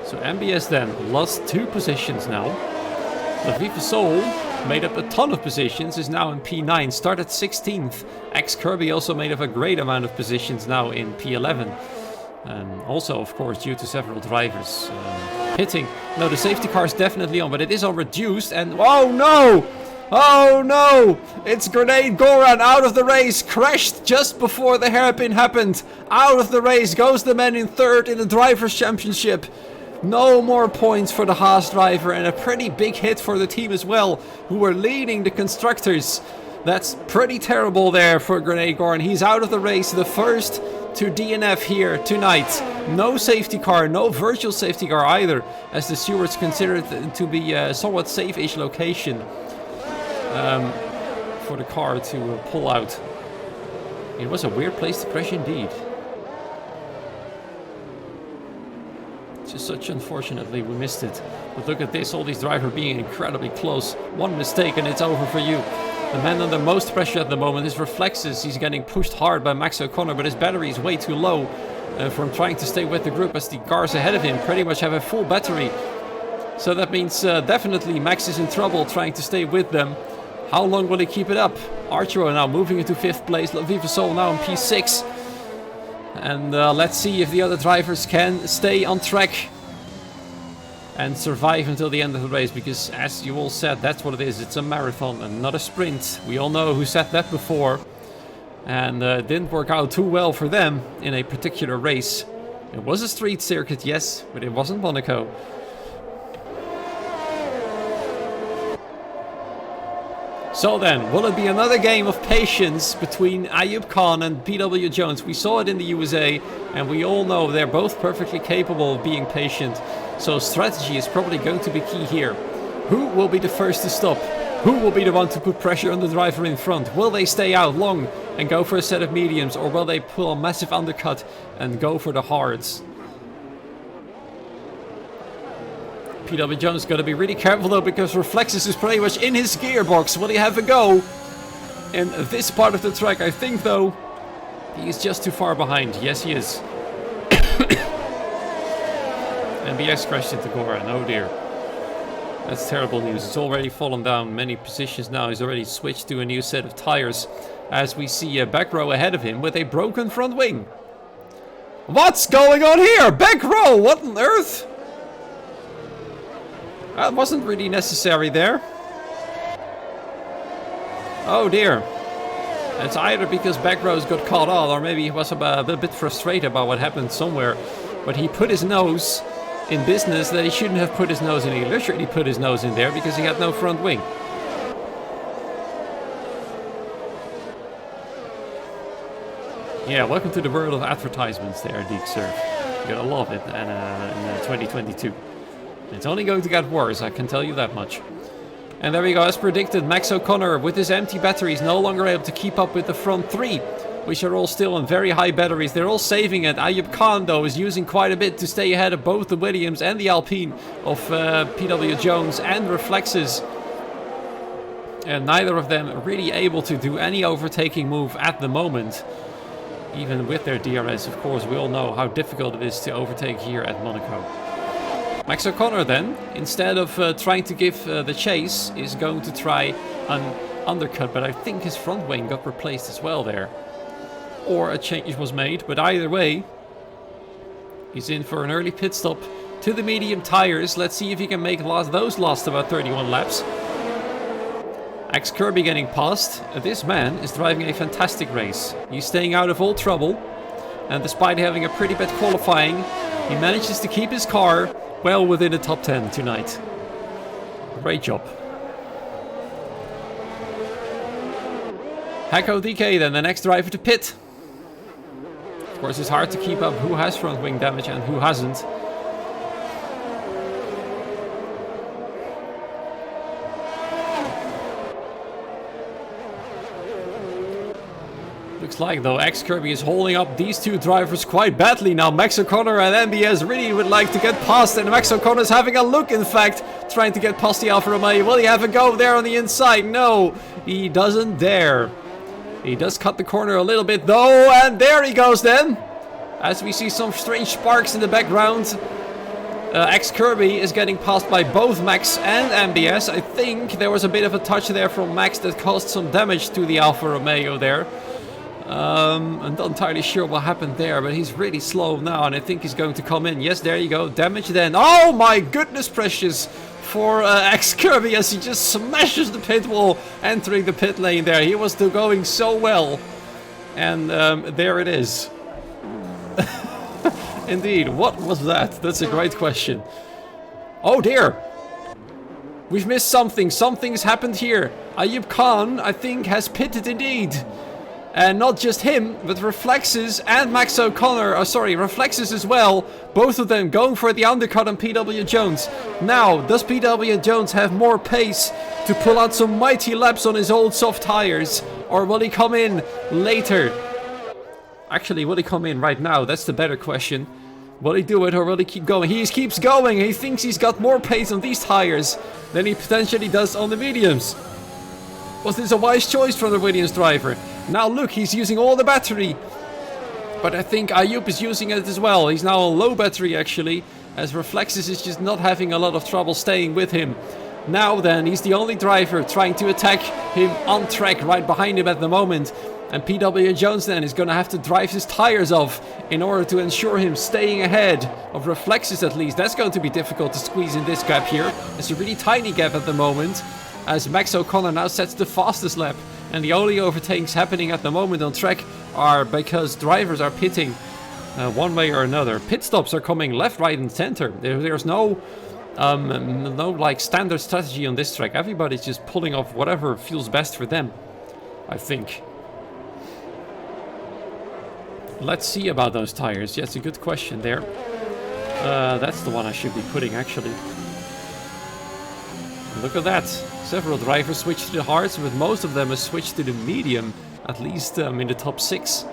So MBS then lost 2 positions now. Laviva Soul made up a ton of positions, is now in P9, started 16th. Kirby also made up a great amount of positions, now in P11. Also, of course, due to several drivers hitting. No, the safety car is definitely on, but it is on reduced, and oh no! Oh no! It's Grenade Goran out of the race, crashed just before the hairpin happened. Out of the race goes the man in 3rd in the Drivers' Championship. No more points for the Haas driver, and a pretty big hit for the team as well, who were leading the constructors. That's pretty terrible there for Grenade Goran. He's out of the race, the first to DNF here tonight. No safety car, no virtual safety car either, as the stewards consider it to be a somewhat safe-ish location for the car to pull out. It was a weird place to crash indeed. Just such unfortunately we missed it. But look at this, all these drivers being incredibly close. One mistake and it's over for you. The man under most pressure at the moment is Reflexes. He's getting pushed hard by Max O'Connor, but his battery is way too low from trying to stay with the group, as the cars ahead of him pretty much have a full battery. So that means definitely Max is in trouble trying to stay with them. How long will he keep it up? Archero now moving into 5th place. Vivasol now in P6. And let's see if the other drivers can stay on track and survive until the end of the race. Because as you all said, that's what it is. It's a marathon and not a sprint. We all know who said that before. And it didn't work out too well for them in a particular race. It was a street circuit, yes, but it wasn't Monaco. So then, will it be another game of patience between Ayub Khan and PW Jones? We saw it in the USA, and we all know they're both perfectly capable of being patient. So strategy is probably going to be key here. Who will be the first to stop? Who will be the one to put pressure on the driver in front? Will they stay out long and go for a set of mediums, or will they pull a massive undercut and go for the hards? PW Jones got to be really careful though, because Reflexes is pretty much in his gearbox. Will he have a go in this part of the track? I think though he's just too far behind. Yes, he is. MBX crashed into Goran. Oh dear. That's terrible news. It's already fallen down many positions now. He's already switched to a new set of tires, as we see a back row ahead of him with a broken front wing. What's going on here? Back row! What on earth? That wasn't really necessary there. Oh dear. It's either because Backrows got caught on, or maybe he was a bit frustrated about what happened somewhere. But he put his nose in business that he shouldn't have put his nose in. He literally put his nose in there because he had no front wing. Yeah, welcome to the world of advertisements there, Deek Surf. You're gonna love it in 2022. It's only going to get worse, I can tell you that much. And there we go, as predicted, Max O'Connor with his empty batteries no longer able to keep up with the front three, which are all still on very high batteries. They're all saving it. Ayub Khan, though, is using quite a bit to stay ahead of both the Williams and the Alpine of PW Jones and Reflexes. And neither of them really able to do any overtaking move at the moment. Even with their DRS, of course, we all know how difficult it is to overtake here at Monaco. Max O'Connor then, instead of trying to give the chase, is going to try an undercut, but I think his front wing got replaced as well there. Or a change was made, but either way, he's in for an early pit stop to the medium tires. Let's see if he can make those last about 31 laps. X Kirby getting past. This man is driving a fantastic race. He's staying out of all trouble, and despite having a pretty bad qualifying, he manages to keep his car well within the top 10 tonight. Great job. Hacko DK then, the next driver to pit. Of course, it's hard to keep up who has front wing damage and who hasn't. Looks like though X Kirby is holding up these two drivers quite badly now. Max O'Connor and MBS really would like to get past, and Max O'Connor is having a look, in fact, trying to get past the Alfa Romeo. Will he have a go there on the inside? No, he doesn't dare. He does cut the corner a little bit though, and there he goes then. As we see some strange sparks in the background. X Kirby is getting passed by both Max and MBS. I think there was a bit of a touch there from Max that caused some damage to the Alfa Romeo there. I'm not entirely sure what happened there, but he's really slow now, and I think he's going to come in. Yes, there you go. Damage then. Oh my goodness precious for X Kirby as he just smashes the pit wall entering the pit lane there. He was still going so well. And there it is. Indeed, what was that? That's a great question. Oh dear. We've missed something. Something's happened here. Ayub Khan, I think, has pitted indeed. And not just him, but Reflexes and Max O'Connor, Reflexes as well. Both of them going for the undercut on PW Jones. Now, does PW Jones have more pace to pull out some mighty laps on his old soft tires? Or will he come in later? Actually, will he come in right now? That's the better question. Will he do it or will he keep going? He keeps going. He thinks he's got more pace on these tires than he potentially does on the mediums. Was this a wise choice from the Williams driver? Now look, he's using all the battery. But I think Ayub is using it as well. He's now on low battery actually. as Reflexes is just not having a lot of trouble staying with him. Now then, he's the only driver trying to attack him on track right behind him at the moment. And PW Jones then is going to have to drive his tires off in order to ensure him staying ahead of Reflexes at least. That's going to be difficult to squeeze in this gap here. It's a really tiny gap at the moment, as Max O'Connor now sets the fastest lap. And the only overtakes happening at the moment on track are because drivers are pitting one way or another. Pit stops are coming left, right and center. There's no like standard strategy on this track. Everybody's just pulling off whatever feels best for them, I think. Let's see about those tires. Yeah, it's a good question there. That's the one I should be putting actually. Look at that. Several drivers switched to the hards, but most of them have switched to the medium, at least in the top 6.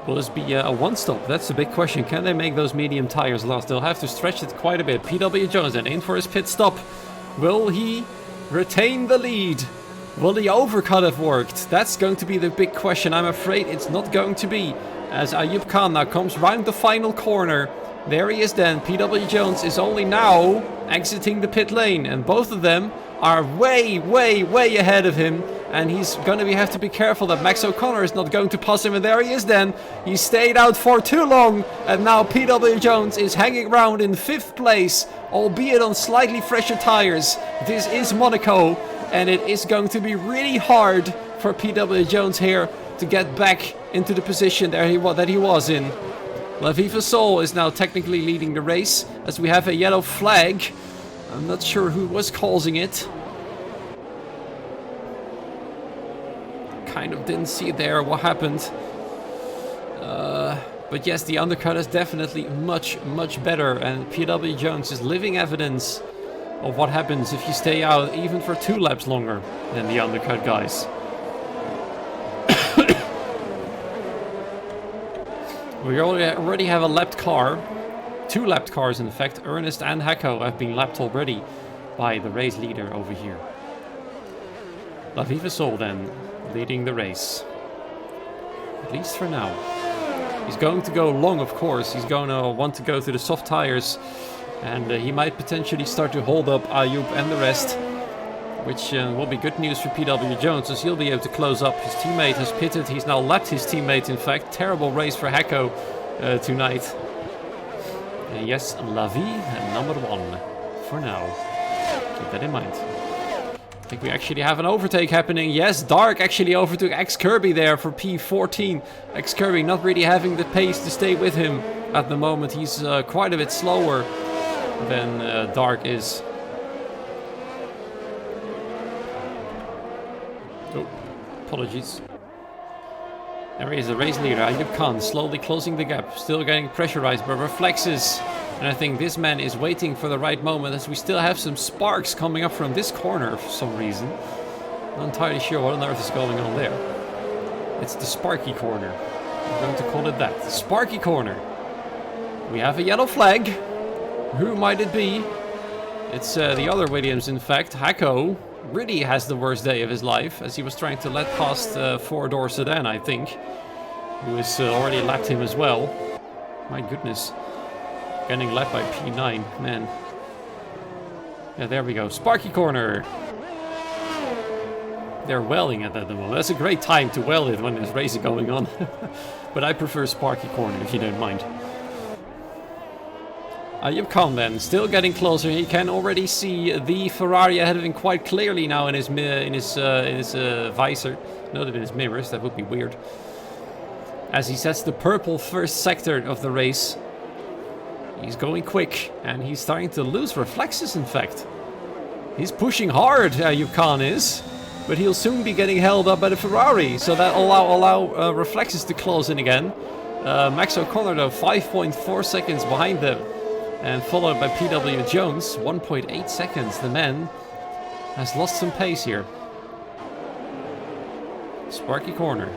Will this be a one-stop? That's the big question. Can they make those medium tires last? They'll have to stretch it quite a bit. PW Jones then in for his pit stop. Will he retain the lead? Will the overcut have worked? That's going to be the big question. I'm afraid it's not going to be, as Ayub Khan now comes round the final corner. There he is then. PW Jones is only now exiting the pit lane, and both of them are way ahead of him. And he's going to have to be careful that Max O'Connor is not going to pass him. And there he is then. He stayed out for too long. And now PW Jones is hanging around in 5th place, albeit on slightly fresher tires. This is Monaco, and it is going to be really hard for PW Jones here to get back into the position that he was in. La Viva Sol is now technically leading the race, as we have a yellow flag. I'm not sure who was causing it. Kind of didn't see there what happened. But yes, the undercut is definitely much better, and PW Jones is living evidence of what happens if you stay out even for 2 laps longer than the undercut guys. We already have a lapped car. 2 lapped cars in fact. Ernest and Hacko have been lapped already by the race leader over here. La Viva Sol then leading the race, at least for now. He's going to go long, of course. He's going to want to go to the soft tires, and he might potentially start to hold up Ayub and the rest, which will be good news for PW Jones, as he'll be able to close up. His teammate has pitted. He's now lapped his teammate, in fact. Terrible race for Hacko tonight. Yes, La Vie, number 1 for now. Keep that in mind. I think we actually have an overtake happening. Yes, Dark actually overtook X-Kirby there for P14. X-Kirby not really having the pace to stay with him at the moment. He's quite a bit slower than Dark is. Oh, apologies. There he is, the race leader, Ayub Khan, slowly closing the gap. Still getting pressurized by Reflexes. And I think this man is waiting for the right moment, as we still have some sparks coming up from this corner for some reason. Not entirely sure what on earth is going on there. It's the Sparky corner. I'm going to call it that. The Sparky corner. We have a yellow flag. Who might it be? It's the other Williams, in fact. Hacko really has the worst day of his life, as he was trying to let past 4-door sedan, I think. Who has already lapped him as well. My goodness. Getting lapped by P9, man. Yeah, there we go. Sparky corner. They're welling at that moment. That's a great time to well it when there's racing going on. But I prefer Sparky corner, if you don't mind. Ayub Khan then, still getting closer. He can already see the Ferrari ahead of him quite clearly now in his visor. Not in his mirrors, that would be weird. As he sets the purple first sector of the race. He's going quick, and he's starting to lose Reflexes, in fact. He's pushing hard, Ayub Khan is. But he'll soon be getting held up by the Ferrari, so that'll allow Reflexes to close in again. Max O'Connor, though, 5.4 seconds behind them. And followed by PW Jones, 1.8 seconds. The man has lost some pace here. Sparky corner.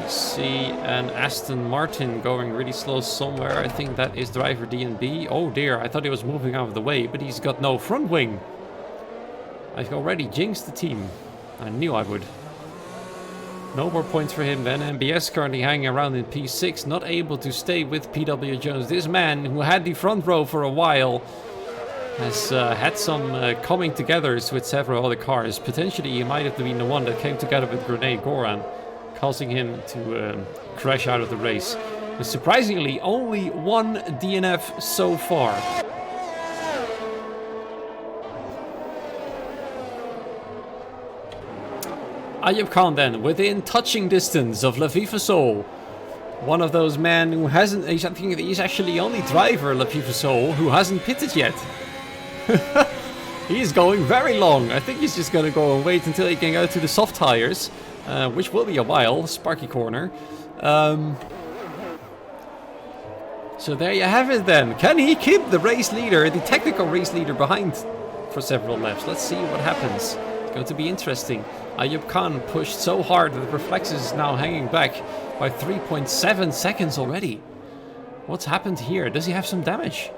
We see an Aston Martin going really slow somewhere. I think that is driver DNB. Oh dear, I thought he was moving out of the way, but he's got no front wing. I've already jinxed the team. I knew I would. No more points for him then. MBS currently hanging around in P6, not able to stay with PW Jones. This man, who had the front row for a while, has had some coming togethers with several other cars. Potentially he might have been the one that came together with Grenade Goran, causing him to crash out of the race. But surprisingly, only one DNF so far. Ayub Khan then, within touching distance of Latifi Soul. One of those men who hasn't... I think he's actually the only driver, Latifi Soul, who hasn't pitted yet. He's going very long. I think he's just going to go and wait until he can go to the soft tires, which will be a while. Sparky corner. So there you have it then. Can he keep the race leader, the technical race leader, behind for several laps? Let's see what happens. It's going to be interesting. Ayub Khan pushed so hard that Reflexes is now hanging back by 3.7 seconds already. What's happened here? Does he have some damage?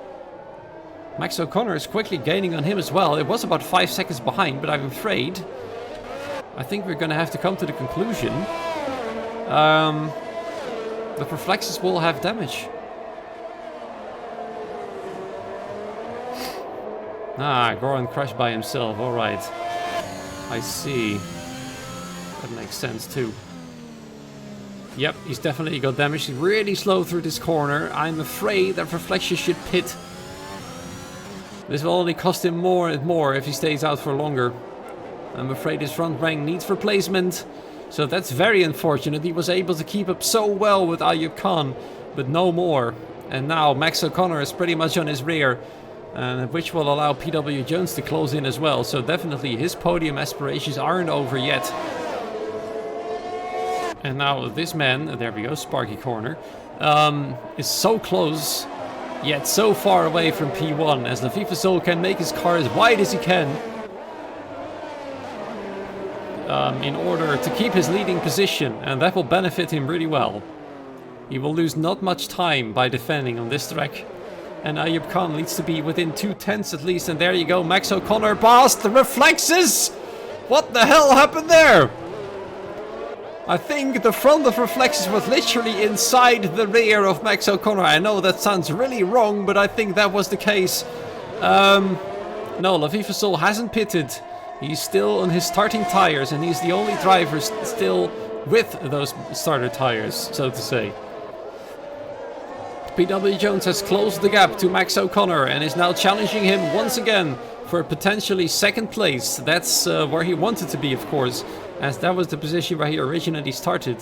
Max O'Connor is quickly gaining on him as well. It was about 5 seconds behind, but I'm afraid I think we're going to have to come to the conclusion the Reflexes will have damage. Ah, Goran crashed by himself. Alright. I see. That makes sense too. Yep, he's definitely got damage. He's really slow through this corner. I'm afraid that Reflection should pit. This will only cost him more and more if he stays out for longer. I'm afraid his front rank needs replacement. So that's very unfortunate. He was able to keep up so well with Ayub Khan, but no more. And now Max O'Connor is pretty much on his rear, which will allow PW Jones to close in as well. So definitely his podium aspirations aren't over yet. And now this man, there we go, Sparky Corner, is so close, yet so far away from P1, as Latifi Soul can make his car as wide as he can in order to keep his leading position, and that will benefit him really well. He will lose not much time by defending on this track. And Ayub Khan needs to be within 2/10 at least, and there you go, Max O'Connor passed the Reflexes! What the hell happened there? I think the front of Reflexes was literally inside the rear of Max O'Connor. I know that sounds really wrong, but I think that was the case. No, Latifi Soul hasn't pitted. He's still on his starting tires, and he's the only driver still with those starter tires, so to say. PW Jones has closed the gap to Max O'Connor and is now challenging him once again for potentially second place. That's where he wanted to be, of course, as that was the position where he originally started.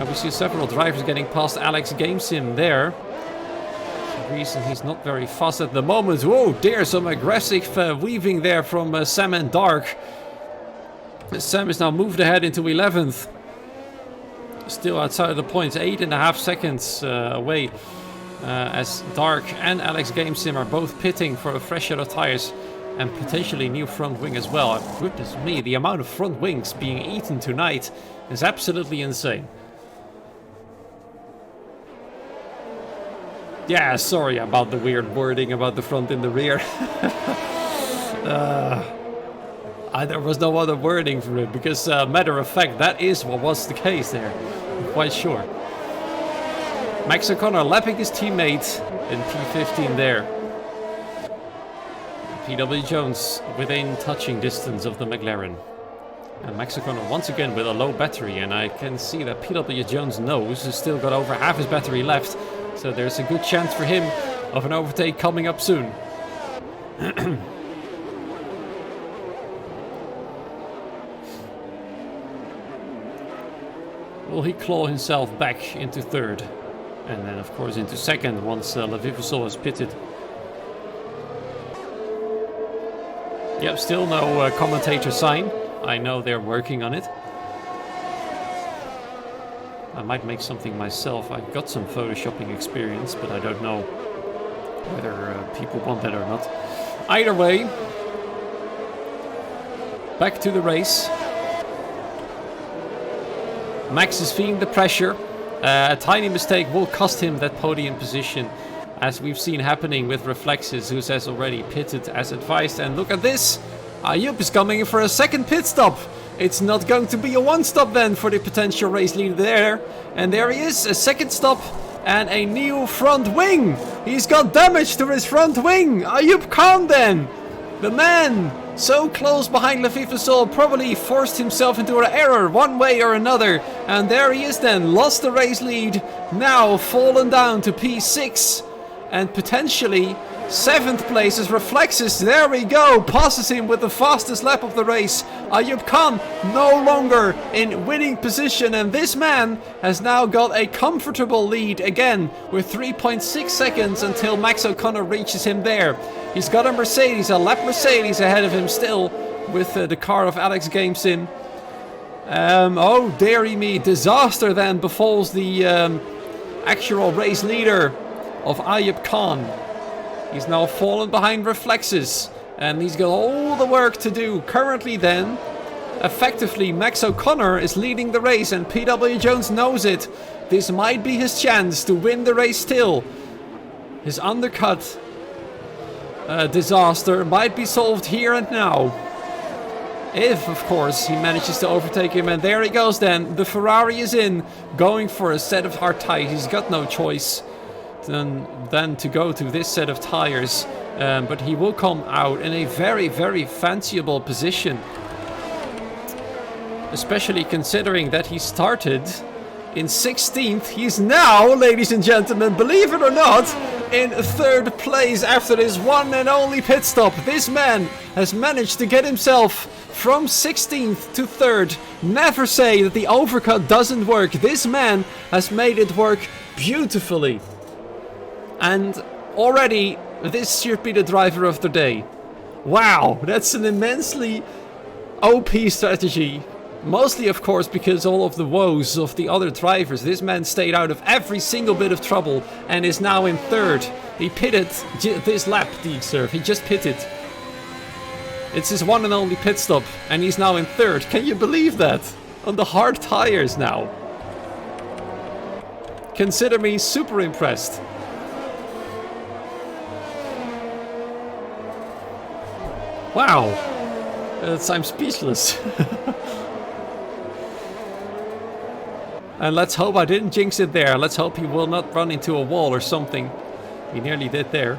We see several drivers getting past Alex GameSim there. For some reason he's not very fast at the moment. Whoa, there's some aggressive weaving there from Sam and Dark. Sam is now moved ahead into 11th. Still outside of the points, 8.5 seconds away, as Dark and Alex GameSim are both pitting for a fresh set of tires and potentially new front wing as well. Goodness me, the amount of front wings being eaten tonight is absolutely insane. Yeah, sorry about the weird wording about the front and the rear. There was no other wording for it, because matter of fact, that is what was the case there. I'm quite sure. Max O'Connor lapping his teammate in P15 there. PW Jones within touching distance of the McLaren. And Max O'Connor once again with a low battery, and I can see that PW Jones knows he's still got over half his battery left. So there's a good chance for him of an overtake coming up soon. Will he claw himself back into third? And then of course into second once Latifi Soul has pitted. Yep, still no commentator sign. I know they're working on it. I might make something myself. I've got some photoshopping experience, but I don't know whether people want that or not. Either way, back to the race. Max is feeling the pressure. A tiny mistake will cost him that podium position, as we've seen happening with Reflexes, who has already pitted as advised. And look at this! Ayub is coming in for a second pit stop. It's not going to be a one stop then for the potential race leader there. And there he is, a second stop and a new front wing. He's got damage to his front wing. Ayub Khan then, the man so close behind Latifi Sol, probably forced himself into an error one way or another. And there he is then, lost the race lead, now fallen down to P6 and potentially 7th place as Reflexes, there we go, passes him with the fastest lap of the race. Ayub Khan no longer in winning position, and this man has now got a comfortable lead again with 3.6 seconds until Max O'Connor reaches him there. He's got a Mercedes, a lap Mercedes ahead of him still with the car of Alex Gamesin. Oh dearie me, disaster then befalls the actual race leader of Ayub Khan. He's now fallen behind Reflexes, and he's got all the work to do. Currently then, effectively, Max O'Connor is leading the race, and PW Jones knows it. This might be his chance to win the race still. His undercut disaster might be solved here and now. If, of course, he manages to overtake him, and there he goes then. The Ferrari is in, going for a set of hard tires. He's got no choice than to go to this set of tires, but he will come out in a very, very fanciable position, especially considering that he started in 16th. He's now, ladies and gentlemen, believe it or not, in 3rd place after this one and only pit stop. This man has managed to get himself from 16th to 3rd. Never say that the overcut doesn't work. This man has made it work beautifully. And already, this should be the driver of the day. Wow, that's an immensely OP strategy. Mostly, of course, because all of the woes of the other drivers. This man stayed out of every single bit of trouble and is now in 3rd. He pitted this lap, Deeksurf. He just pitted. It's his one and only pit stop, and he's now in 3rd. Can you believe that? On the hard tires now. Consider me super impressed. Wow, I'm speechless. And let's hope I didn't jinx it there. Let's hope he will not run into a wall or something. He nearly did there.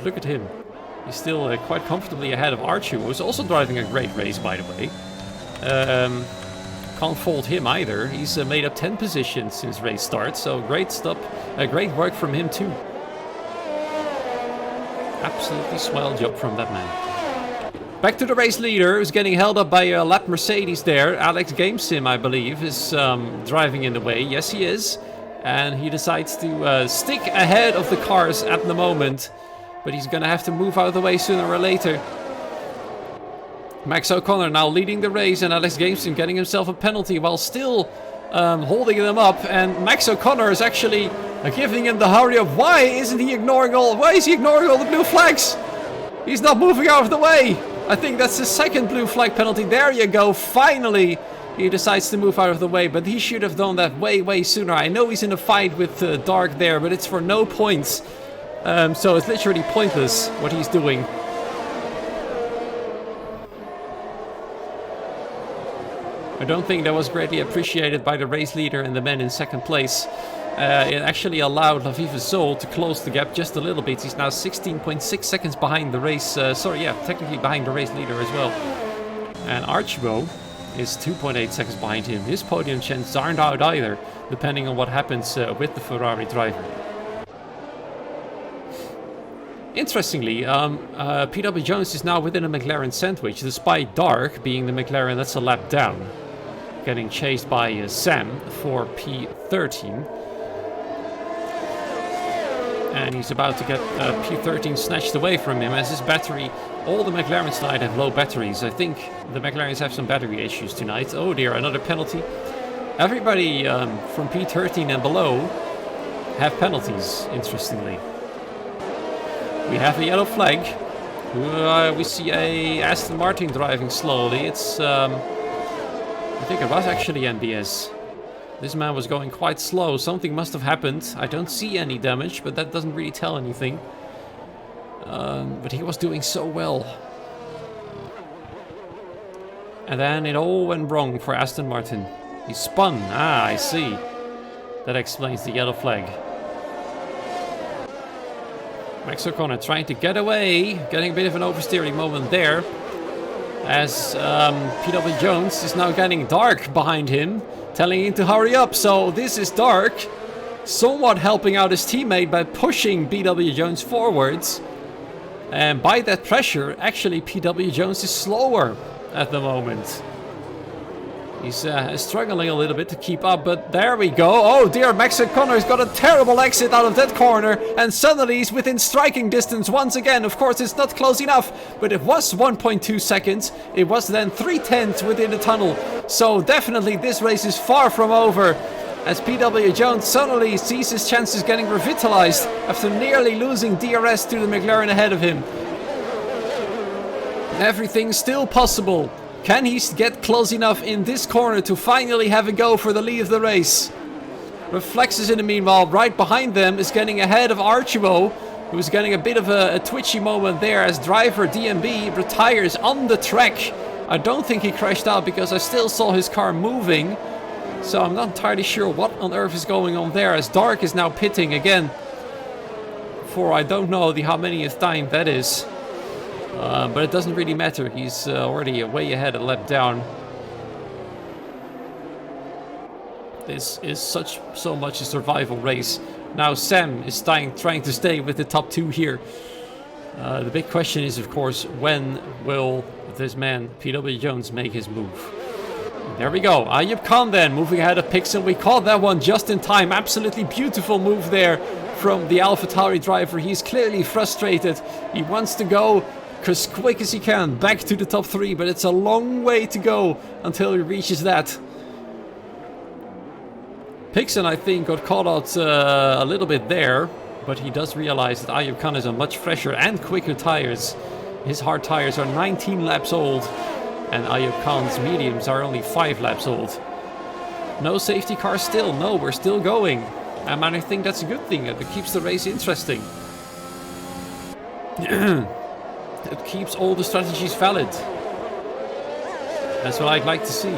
Look at him. He's still quite comfortably ahead of Archie, who's also driving a great race, by the way. Can't fault him either. He's made up 10 positions since race start, so great stuff. Great work from him too. Absolutely swell job from that man. Back to the race leader, who's getting held up by a lap Mercedes there. Alex Gamesim, I believe, is driving in the way. Yes, he is. And he decides to stick ahead of the cars at the moment. But he's going to have to move out of the way sooner or later. Max O'Connor now leading the race, and Alex Gamesim getting himself a penalty while still holding them up. And Max O'Connor is actually giving him the hurry up. Why is he ignoring all the blue flags? He's not moving out of the way. I think that's the second blue flag penalty. There you go. Finally, he decides to move out of the way, but he should have done that way sooner. I know he's in a fight with Dark there, but it's for no points. So it's literally pointless what he's doing. I don't think that was greatly appreciated by the race leader and the men in second place. It actually allowed Latifi Sol to close the gap just a little bit. He's now 16.6 seconds behind the race. Technically behind the race leader as well. And Archibald is 2.8 seconds behind him. His podium chances aren't out either, depending on what happens with the Ferrari driver. Interestingly, PW Jones is now within a McLaren sandwich, despite Dark being the McLaren that's a lap down. Getting chased by Sam for P13. And he's about to get P13 snatched away from him as his battery... All the McLarens tonight have low batteries. I think the McLarens have some battery issues tonight. Oh dear, another penalty. Everybody from P13 and below have penalties, interestingly. We have a yellow flag. We see a Aston Martin driving slowly. It's... I think it was actually NBS. This man was going quite slow. Something must have happened. I don't see any damage, but that doesn't really tell anything. But he was doing so well. And then it all went wrong for Aston Martin. He spun. Ah, I see. That explains the yellow flag. Max O'Connor trying to get away. Getting a bit of an oversteering moment there. As PW Jones is now getting dark behind him. Telling him to hurry up. So this is dark. Somewhat helping out his teammate by pushing PW Jones forwards. And by that pressure, actually PW Jones is slower at the moment. He's struggling a little bit to keep up, but there we go. Oh dear, Max O'Connor's got a terrible exit out of that corner, and suddenly he's within striking distance once again. Of course, it's not close enough, but it was 1.2 seconds. It was then 0.3 within the tunnel. So definitely this race is far from over, as PW Jones suddenly sees his chances getting revitalized after nearly losing DRS to the McLaren ahead of him. Everything's still possible. Can he get close enough in this corner to finally have a go for the lead of the race? Reflexes in the meanwhile right behind them is getting ahead of Archibald, who's getting a bit of a twitchy moment there as driver DMB retires on the track. I don't think he crashed out because I still saw his car moving. So I'm not entirely sure what on earth is going on there, as Dark is now pitting again. For I don't know how many time that is. But it doesn't really matter. He's already way ahead, a lap down. This is so much a survival race. Now Sam is trying to stay with the top two here. The big question is, of course, when will this man, PW Jones, make his move? There we go. Ayub Khan then moving ahead of Pixel. We caught that one just in time. Absolutely beautiful move there from the AlphaTauri driver. He's clearly frustrated. He wants to go as quick as he can back to the top three, but it's a long way to go until he reaches that. Pixel, I think, got caught out a little bit there, but he does realize that Ayub Khan is on much fresher and quicker tires. His hard tires are 19 laps old, and Ayub Khan's mediums are only 5 laps old. No safety car still. No, we're still going. And I think that's a good thing. It keeps the race interesting. It keeps all the strategies valid. That's what I'd like to see.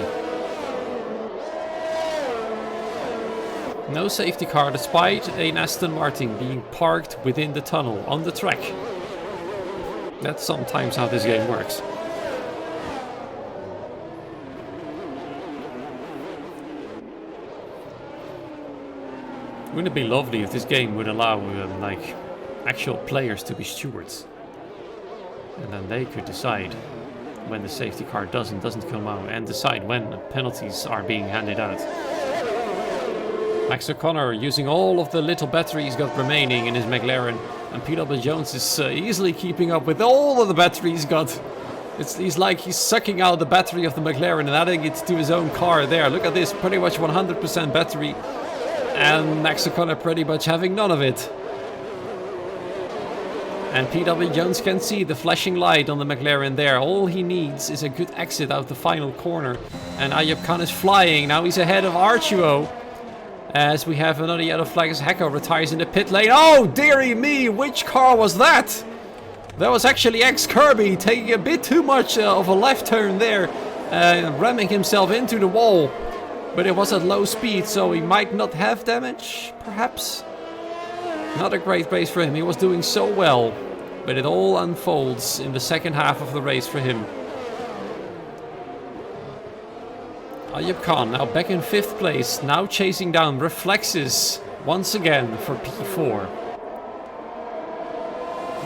No safety car despite an Aston Martin being parked within the tunnel on the track. That's sometimes how this game works. Wouldn't it be lovely if this game would allow like actual players to be stewards? And then they could decide when the safety car doesn't come out, and decide when penalties are being handed out. Max O'Connor using all of the little battery he's got remaining in his McLaren, and PW Jones is easily keeping up with all of the battery he's got. He's like he's sucking out the battery of the McLaren and adding it to his own car there. Look at this, pretty much 100% battery, and Max O'Connor pretty much having none of it. And PW Jones can see the flashing light on the McLaren there. All he needs is a good exit out the final corner. And Ayub Khan is flying. Now he's ahead of Archuo. As we have another yellow flag as Hecko retires in the pit lane. Oh, dearie me, which car was that? That was actually X-Kirby taking a bit too much of a left turn there. Ramming himself into the wall. But it was at low speed, so he might not have damage, perhaps. Not a great race for him. He was doing so well, but it all unfolds in the second half of the race for him. Ayub Khan now back in 5th place, now chasing down Reflexes once again for P4.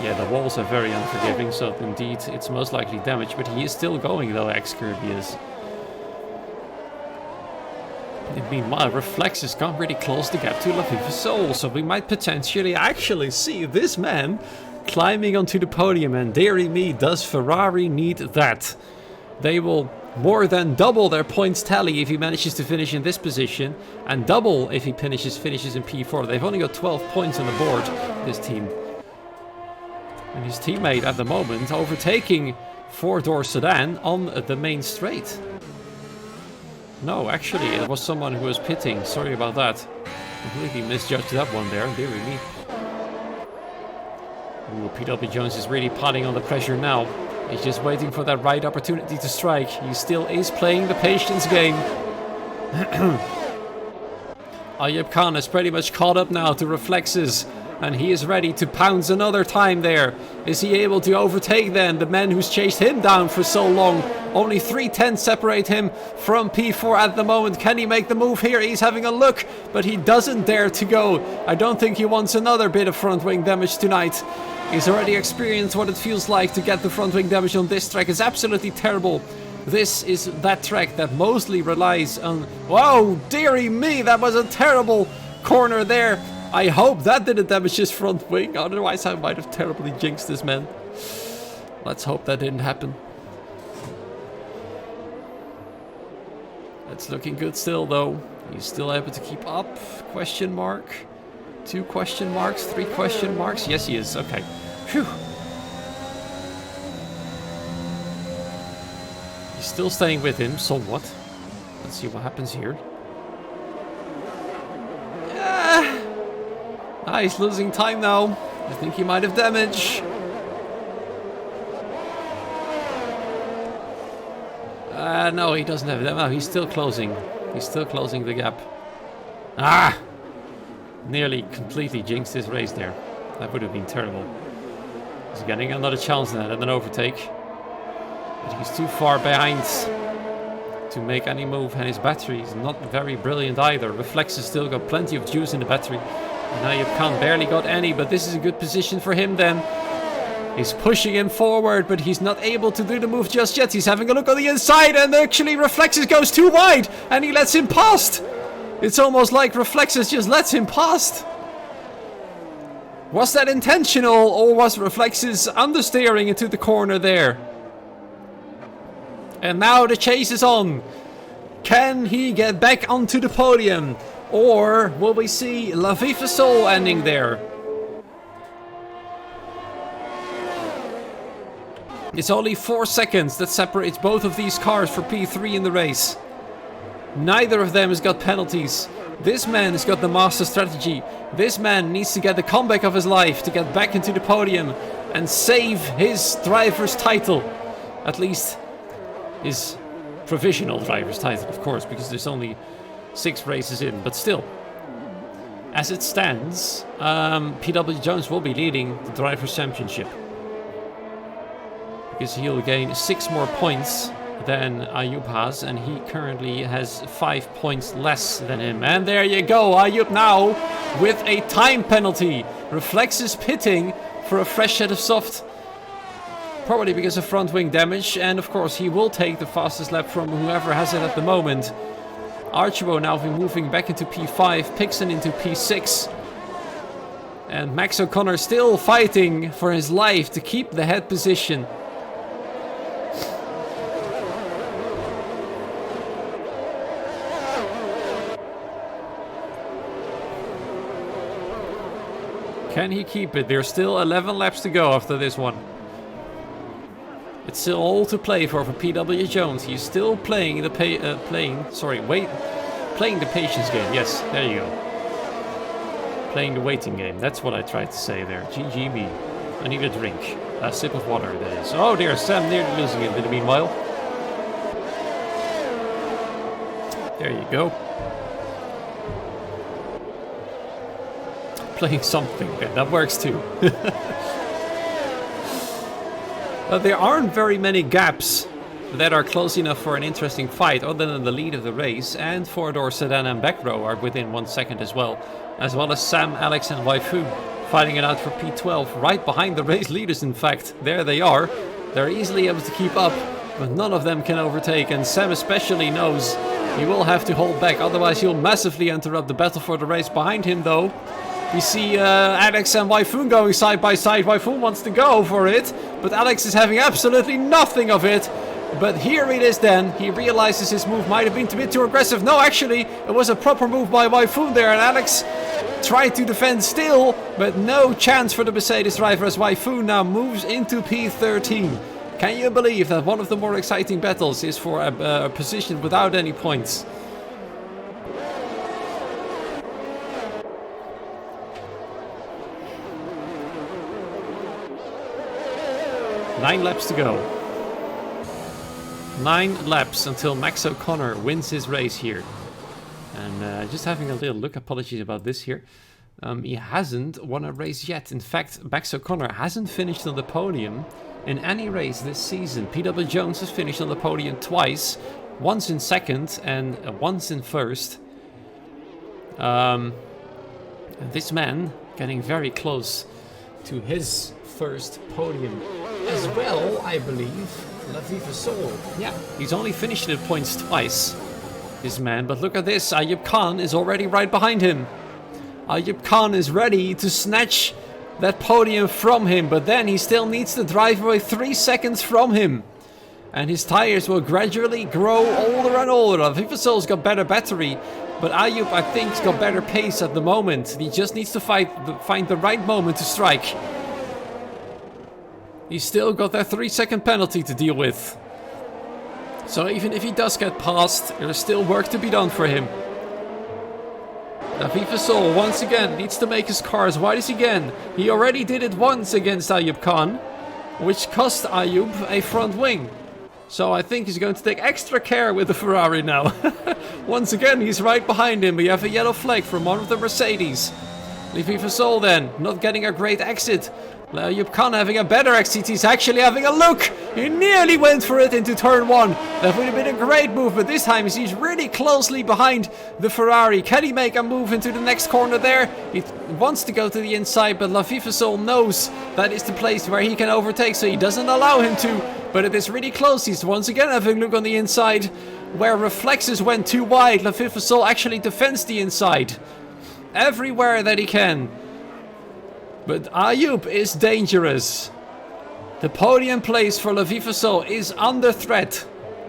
Yeah, the walls are very unforgiving, so indeed it's most likely damage, but he is still going though, X-Kirby is. Meanwhile, Reflexes can't really close the gap to Laviva Soul, so we might potentially actually see this man climbing onto the podium, and dearie me, does Ferrari need that. They will more than double their points tally if he manages to finish in this position, and double if he finishes in P4. They've only got 12 points on the board, this team. And his teammate at the moment overtaking 4-door sedan on the main straight. No, actually, it was someone who was pitting. Sorry about that. Completely misjudged that one there, dearie me. Ooh, PW Jones is really piling on the pressure now. He's just waiting for that right opportunity to strike. He still is playing the patience game. Ayub Khan is pretty much caught up now to reflexes, and he is ready to pounce another time there. Is he able to overtake then the man who's chased him down for so long? Only 3/10 separate him from P4 at the moment. Can he make the move here? He's having a look, but he doesn't dare to go. I don't think he wants another bit of front wing damage tonight. He's already experienced what it feels like to get the front wing damage on this track. It's absolutely terrible. This is that track that mostly relies on... Whoa, dearie me, that was a terrible corner there. I hope that didn't damage his front wing, otherwise I might have terribly jinxed this man. Let's hope that didn't happen. It's looking good still though. He's still able to keep up. Question mark. 2 question marks. 3 question marks. Yes, he is. Okay. Phew. He's still staying with him somewhat. Let's see what happens here. He's losing time now. I think he might have damage. No, he doesn't have that. No, he's still closing. He's still closing the gap. Nearly completely jinxed his race there. That would have been terrible. He's getting another chance now at an overtake. But he's too far behind to make any move, and his battery is not very brilliant either. Reflex has still got plenty of juice in the battery. And now Ayub Khan barely got any, but this is a good position for him then. He's pushing him forward, but he's not able to do the move just yet. He's having a look on the inside, and actually Reflexes goes too wide, and he lets him past. It's almost like Reflexes just lets him past. Was that intentional, or was Reflexes understeering into the corner there? And now the chase is on. Can he get back onto the podium? Or will we see La Viva Soul ending there? It's only 4 seconds that separates both of these cars for P3 in the race. Neither of them has got penalties. This man has got the master strategy. This man needs to get the comeback of his life to get back into the podium and save his driver's title. At least his provisional driver's title, of course, because there's only 6 races in. But still, as it stands, PW Jones will be leading the driver's championship, because he'll gain 6 more points than Ayub has, and he currently has 5 points less than him. And there you go, Ayub now with a time penalty. Reflexes pitting for a fresh set of soft, probably because of front wing damage, and of course he will take the fastest lap from whoever has it at the moment. Archibald now moving back into P5, Pixon into P6. And Max O'Connor still fighting for his life to keep the head position. Can he keep it? There's still 11 laps to go after this one. It's still all to play for PW Jones. He's still playing the playing the patience game. Yes, there you go. Playing the waiting game. That's what I tried to say there. GG me. I need a drink. A sip of water, that is. Oh dear, Sam nearly losing it in the meanwhile. There you go. Playing something. Okay, that works too. But there aren't very many gaps that are close enough for an interesting fight, other than the lead of the race, and 4-door Sedan and back row are within 1 second as well as Sam, Alex and Waifu fighting it out for P12, right behind the race leaders. In fact, there they are. They're easily able to keep up, but none of them can overtake, and Sam especially knows he will have to hold back, otherwise he'll massively interrupt the battle for the race. Behind him though, we see Alex and Waifu going side by side. Waifu wants to go for it, but Alex is having absolutely nothing of it. But here it is then. He realizes his move might have been a bit too aggressive. No, actually, it was a proper move by Waifu there. And Alex tried to defend still, but no chance for the Mercedes driver as Waifu now moves into P13. Can you believe that one of the more exciting battles is for a position without any points? 9 laps to go. 9 laps until Max O'Connor wins his race here. And just having a little look, apologies about this here. He hasn't won a race yet. In fact, Max O'Connor hasn't finished on the podium in any race this season. PW Jones has finished on the podium twice. Once in second and once in first. This man getting very close to his first podium as well, I believe. La Viva Soul. Yeah, he's only finished at points twice, this man. But look at this. Ayub Khan is already right behind him. Ayub Khan is ready to snatch that podium from him. But then he still needs to drive away 3 seconds from him. And his tires will gradually grow older and older. La Viva Soul's got better battery. But Ayub, I think, has got better pace at the moment. He just needs to find the right moment to strike. He's still got that 3-second penalty to deal with. So even if he does get past, there's still work to be done for him. La Viva Soul, once again, needs to make his car as wide as he can. He already did it once against Ayub Khan, which cost Ayub a front wing. So I think he's going to take extra care with the Ferrari now. Once again, he's right behind him. We have a yellow flag from one of the Mercedes. La Viva Soul then, not getting a great exit. Ayub Khan having a better exit. He's actually having a look. He nearly went for it into turn 1. That would have been a great move, but this time he's really closely behind the Ferrari. Can he make a move into the next corner there? He wants to go to the inside, but La Viva Soul knows that is the place where he can overtake, so he doesn't allow him to. But it is really close. He's once again having a look on the inside, where reflexes went too wide. La Viva Soul actually defends the inside everywhere that he can. But Ayub is dangerous. The podium place for La Viva Soul is under threat.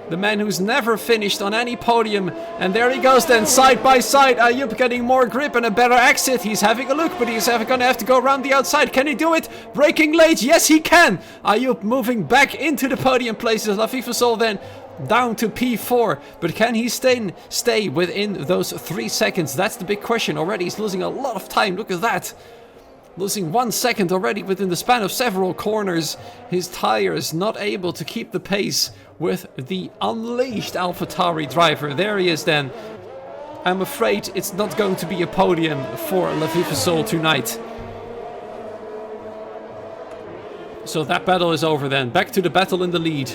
The man who's never finished on any podium. And there he goes then, side by side. Ayub getting more grip and a better exit. He's having a look, but he's gonna have to go around the outside. Can he do it? Braking late. Yes, he can. Ayub moving back into the podium places. La Viva Soul then down to P4. But can he stay within those 3 seconds? That's the big question. Already he's losing a lot of time. Look at that. Losing 1 second already within the span of several corners. His tires not able to keep the pace with the unleashed AlphaTauri driver. There he is then. I'm afraid it's not going to be a podium for La Viva Soul tonight. So that battle is over then. Back to the battle in the lead,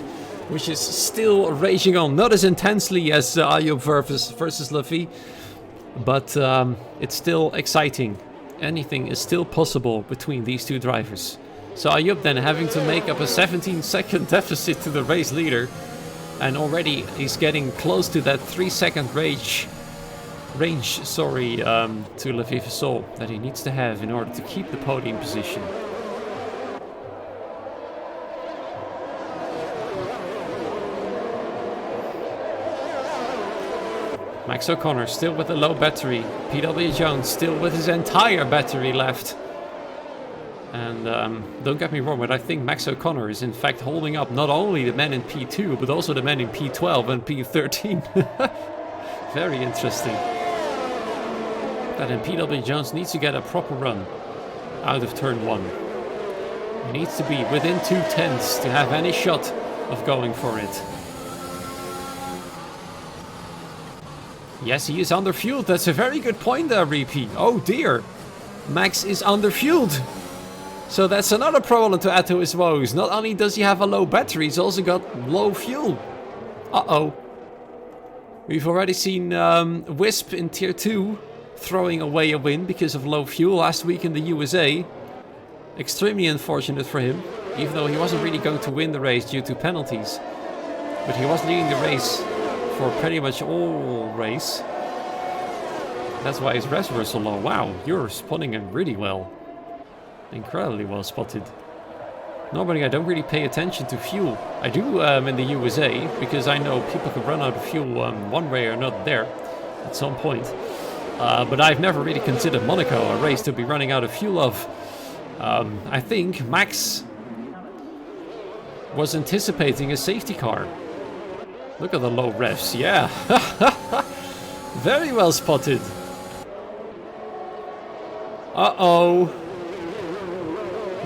which is still raging on. Not as intensely as Ayub versus Lavi, but it's still exciting. Anything is still possible between these two drivers. So Ayub then having to make up a 17-second deficit to the race leader. And already he's getting close to that 3-second range to La Viva Soul that he needs to have in order to keep the podium position. Max O'Connor still with a low battery. PW Jones still with his entire battery left. And don't get me wrong, but I think Max O'Connor is in fact holding up not only the men in P2, but also the men in P12 and P13. Very interesting. But then PW Jones needs to get a proper run out of turn 1. He needs to be within 2/10 to have any shot of going for it. Yes, he is underfueled. That's a very good point there, Repeat. Oh dear. Max is underfueled. So that's another problem to add to his woes. Not only does he have a low battery, he's also got low fuel. Uh-oh. We've already seen Wisp in Tier 2 throwing away a win because of low fuel last week in the USA. Extremely unfortunate for him, even though he wasn't really going to win the race due to penalties. But he was leading the race for pretty much all race. That's why his reservoirs are so low. Wow, you're spotting him really well. Incredibly well spotted. Normally I don't really pay attention to fuel. I do in the USA, because I know people can run out of fuel one way or another there at some point. But I've never really considered Monaco a race to be running out of fuel of. I think Max was anticipating a safety car. Look at the low revs, yeah. Very well spotted. Uh-oh.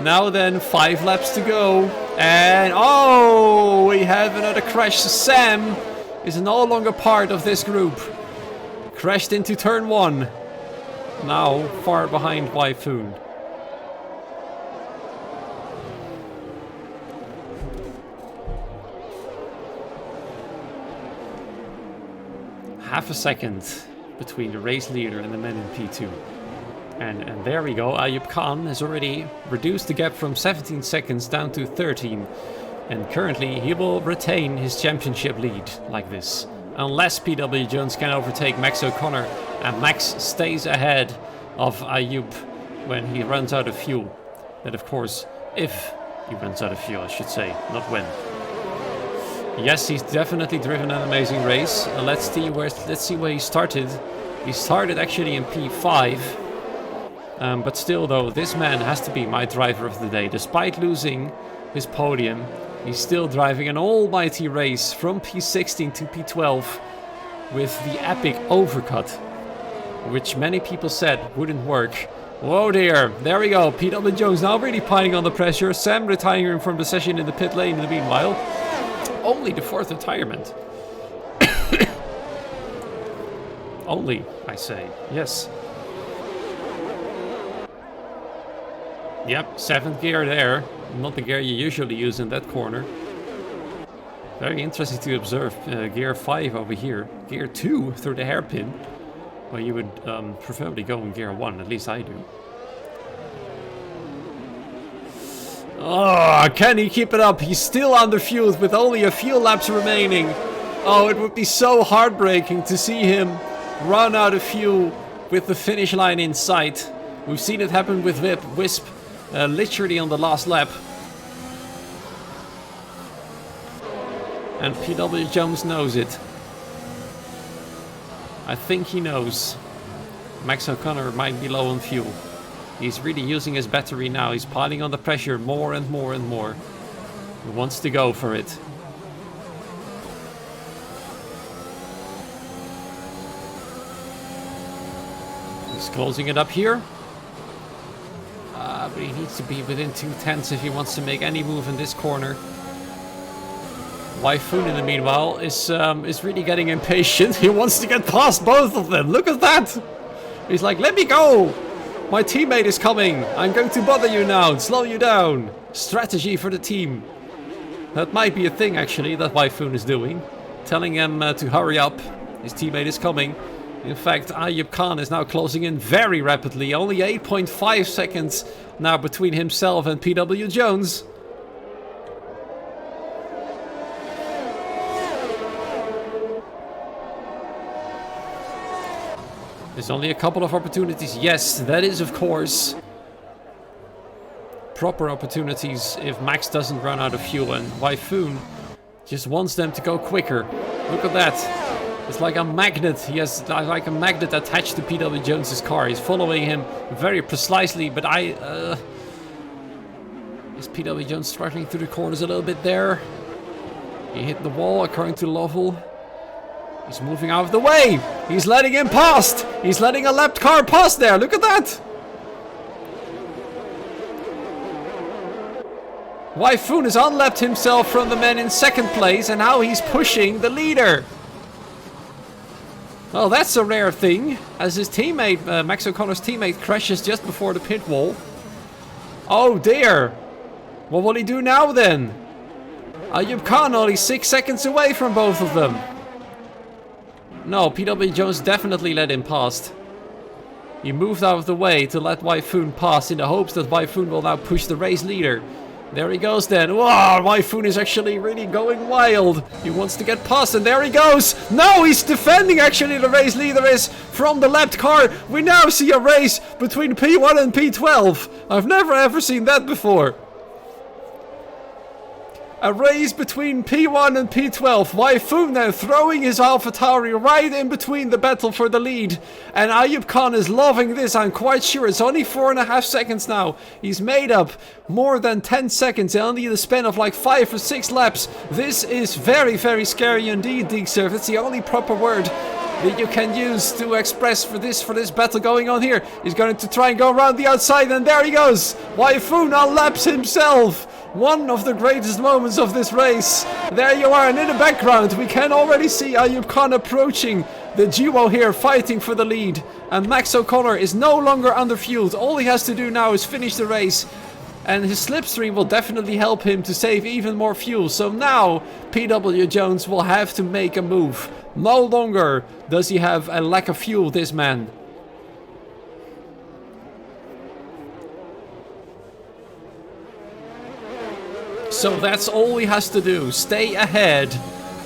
Now then, 5 laps to go. And oh, we have another crash. Sam is no longer part of this group. Crashed into turn 1. Now far behind Wyfoon. Half a second between the race leader and the men in P2. And there we go. Ayub Khan has already reduced the gap from 17 seconds down to 13. And currently he will retain his championship lead like this. Unless PW Jones can overtake Max O'Connor and Max stays ahead of Ayub when he runs out of fuel. That of course, if he runs out of fuel, I should say, not when. Yes, he's definitely driven an amazing race. Let's see where he started. He started actually in P5. But still though, this man has to be my driver of the day. Despite losing his podium, he's still driving an almighty race from P16 to P12 with the epic overcut, which many people said wouldn't work. Whoa dear, there we go. PW Jones now really piling on the pressure. Sam retiring from the session in the pit lane in the meanwhile. Only the 4th retirement. Only, I say. Yes. Yep, 7th gear there. Not the gear you usually use in that corner. Very interesting to observe. Gear 5 over here. Gear 2 through the hairpin. Well, you would preferably go in gear 1, at least I do. Oh, can he keep it up? He's still underfueled with only a few laps remaining. Oh, it would be so heartbreaking to see him run out of fuel with the finish line in sight. We've seen it happen with Wisp literally on the last lap. And PW Jones knows it. I think he knows. Max O'Connor might be low on fuel. He's really using his battery now. He's piling on the pressure more and more and more. He wants to go for it. He's closing it up here. But he needs to be within 2/10 if he wants to make any move in this corner. Wyfoon in the meanwhile is really getting impatient. He wants to get past both of them. Look at that! He's like, let me go! My teammate is coming! I'm going to bother you now and slow you down! Strategy for the team. That might be a thing actually that Wyfoon is doing. Telling him to hurry up. His teammate is coming. In fact, Ayub Khan is now closing in very rapidly. Only 8.5 seconds now between himself and PW Jones. There's only a couple of opportunities. Yes, that is of course proper opportunities if Max doesn't run out of fuel, and Wyfoon just wants them to go quicker. Look at that. It's like a magnet. He has like a magnet attached to PW Jones's car. He's following him very precisely, but is PW Jones struggling through the corners a little bit there? He hit the wall according to Lovell. He's moving out of the way. He's letting him past. He's letting a lapped car pass there. Look at that. Wyfoon has unlapped himself from the man in second place, and now he's pushing the leader. Well, that's a rare thing, as his teammate, Max O'Connor's teammate, crashes just before the pit wall. Oh dear. What will he do now then? Ayub Khan only 6 seconds away from both of them. No, PW Jones definitely let him past. He moved out of the way to let Wyfoon pass in the hopes that Wyfoon will now push the race leader. There he goes then. Wow, Wyfoon is actually really going wild. He wants to get past, and there he goes. No, he's defending actually the race leader is from the lapped car. We now see a race between P1 and P12. I've never ever seen that before. A race between P1 and P12. Wyfoon now throwing his AlphaTauri right in between the battle for the lead. And Ayub Khan is loving this, I'm quite sure. It's only 4.5 seconds now. He's made up more than 10 seconds in only the span of like 5 or 6 laps. This is very, very scary indeed, Deeksurf. It's the only proper word that you can use to express for this battle going on here. He's going to try and go around the outside, and there he goes. Wyfoon unlaps himself. One of the greatest moments of this race. There you are, and in the background we can already see Ayub Khan approaching the duo here, fighting for the lead. And Max O'Connor is no longer underfueled. All he has to do now is finish the race. And his slipstream will definitely help him to save even more fuel. So now PW Jones will have to make a move. No longer does he have a lack of fuel, this man. So that's all he has to do. Stay ahead.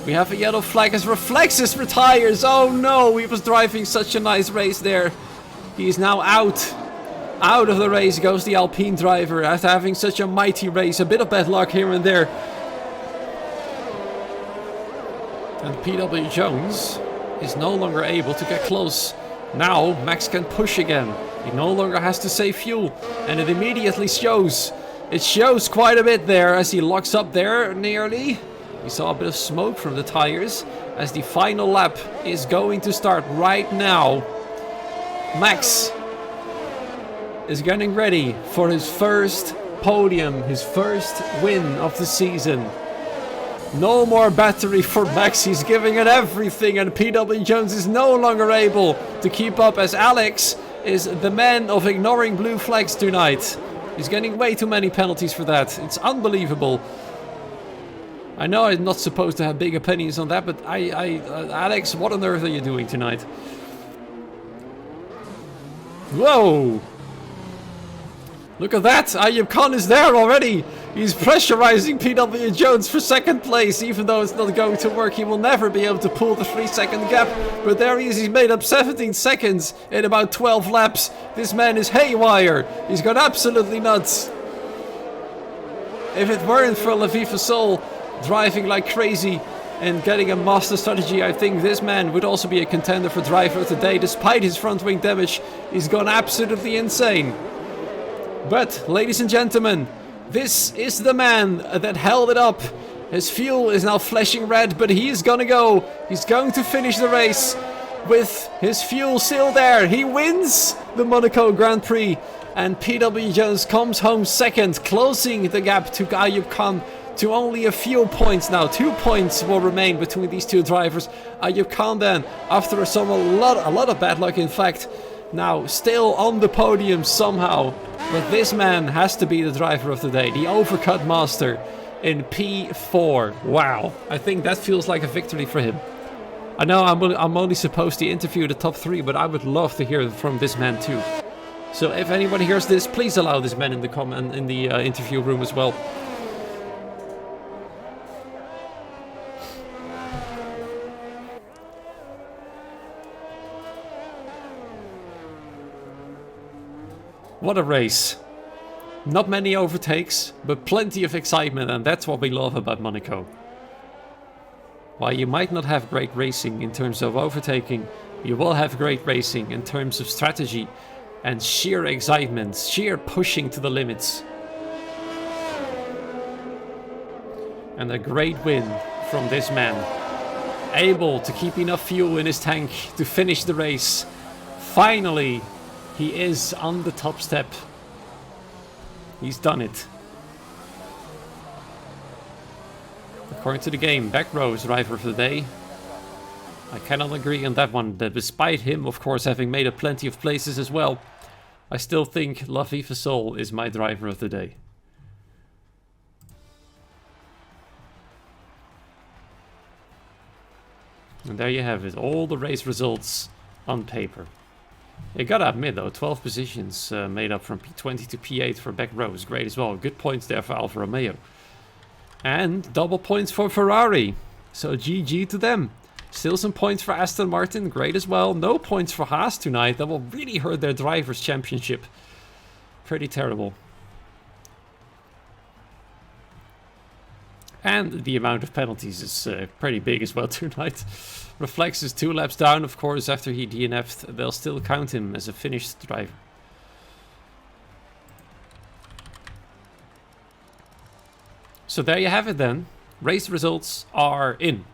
We have a yellow flag as Reflexes retires. Oh no, he was driving such a nice race there. He is now out. Out of the race goes the Alpine driver after having such a mighty race. A bit of bad luck here and there. And PW Jones is no longer able to get close. Now Max can push again. He no longer has to save fuel. And it immediately shows. It shows quite a bit there as he locks up there nearly. We saw a bit of smoke from the tires as the final lap is going to start right now. Max is getting ready for his first podium, his first win of the season. No more battery for Max, he's giving it everything, and PW Jones is no longer able to keep up as Alex is the man of ignoring blue flags tonight. He's getting way too many penalties for that. It's unbelievable. I know I'm not supposed to have big opinions on that, but Alex, what on earth are you doing tonight? Whoa! Look at that! Ayub Khan is there already! He's pressurizing PW Jones for second place, even though it's not going to work. He will never be able to pull the 3-second gap. But there he is, he's made up 17 seconds in about 12 laps. This man is haywire. He's gone absolutely nuts. If it weren't for Levi Fasol driving like crazy and getting a master strategy, I think this man would also be a contender for driver of the day. Despite his front wing damage, he's gone absolutely insane. But, ladies and gentlemen, this is the man that held it up. His fuel is now flashing red, but he is gonna go. He's going to finish the race with his fuel still there. He wins the Monaco Grand Prix, and PW Jones comes home second, closing the gap to Ayub Khan to only a few points now. 2 points will remain between these two drivers. Ayub Khan then, after a lot of bad luck in fact, now still on the podium somehow. But this man has to be the driver of the day, the overcut master in P4. Wow, I think that feels like a victory for him. I know I'm only supposed to interview the top 3, but I would love to hear from this man too. So if anyone hears this, please allow this man in the interview room as well. What a race. Not many overtakes, but plenty of excitement, and that's what we love about Monaco. While you might not have great racing in terms of overtaking, you will have great racing in terms of strategy and sheer excitement, sheer pushing to the limits. And a great win from this man. Able to keep enough fuel in his tank to finish the race. Finally, he is on the top step. He's done it. According to the game, back row is driver of the day. I cannot agree on that one. Despite him, of course, having made up plenty of places as well, I still think Levi Fasol is my driver of the day. And there you have it. All the race results on paper. You gotta admit though, 12 positions made up from P20 to P8 for back row is great as well. Good points there for Alfa Romeo. And double points for Ferrari. So GG to them. Still some points for Aston Martin, great as well. No points for Haas tonight. That will really hurt their drivers' championship. Pretty terrible. And the amount of penalties is pretty big as well tonight. Reflex is 2 laps down, of course, after he DNF'd. They'll still count him as a finished driver. So there you have it then. Race results are in.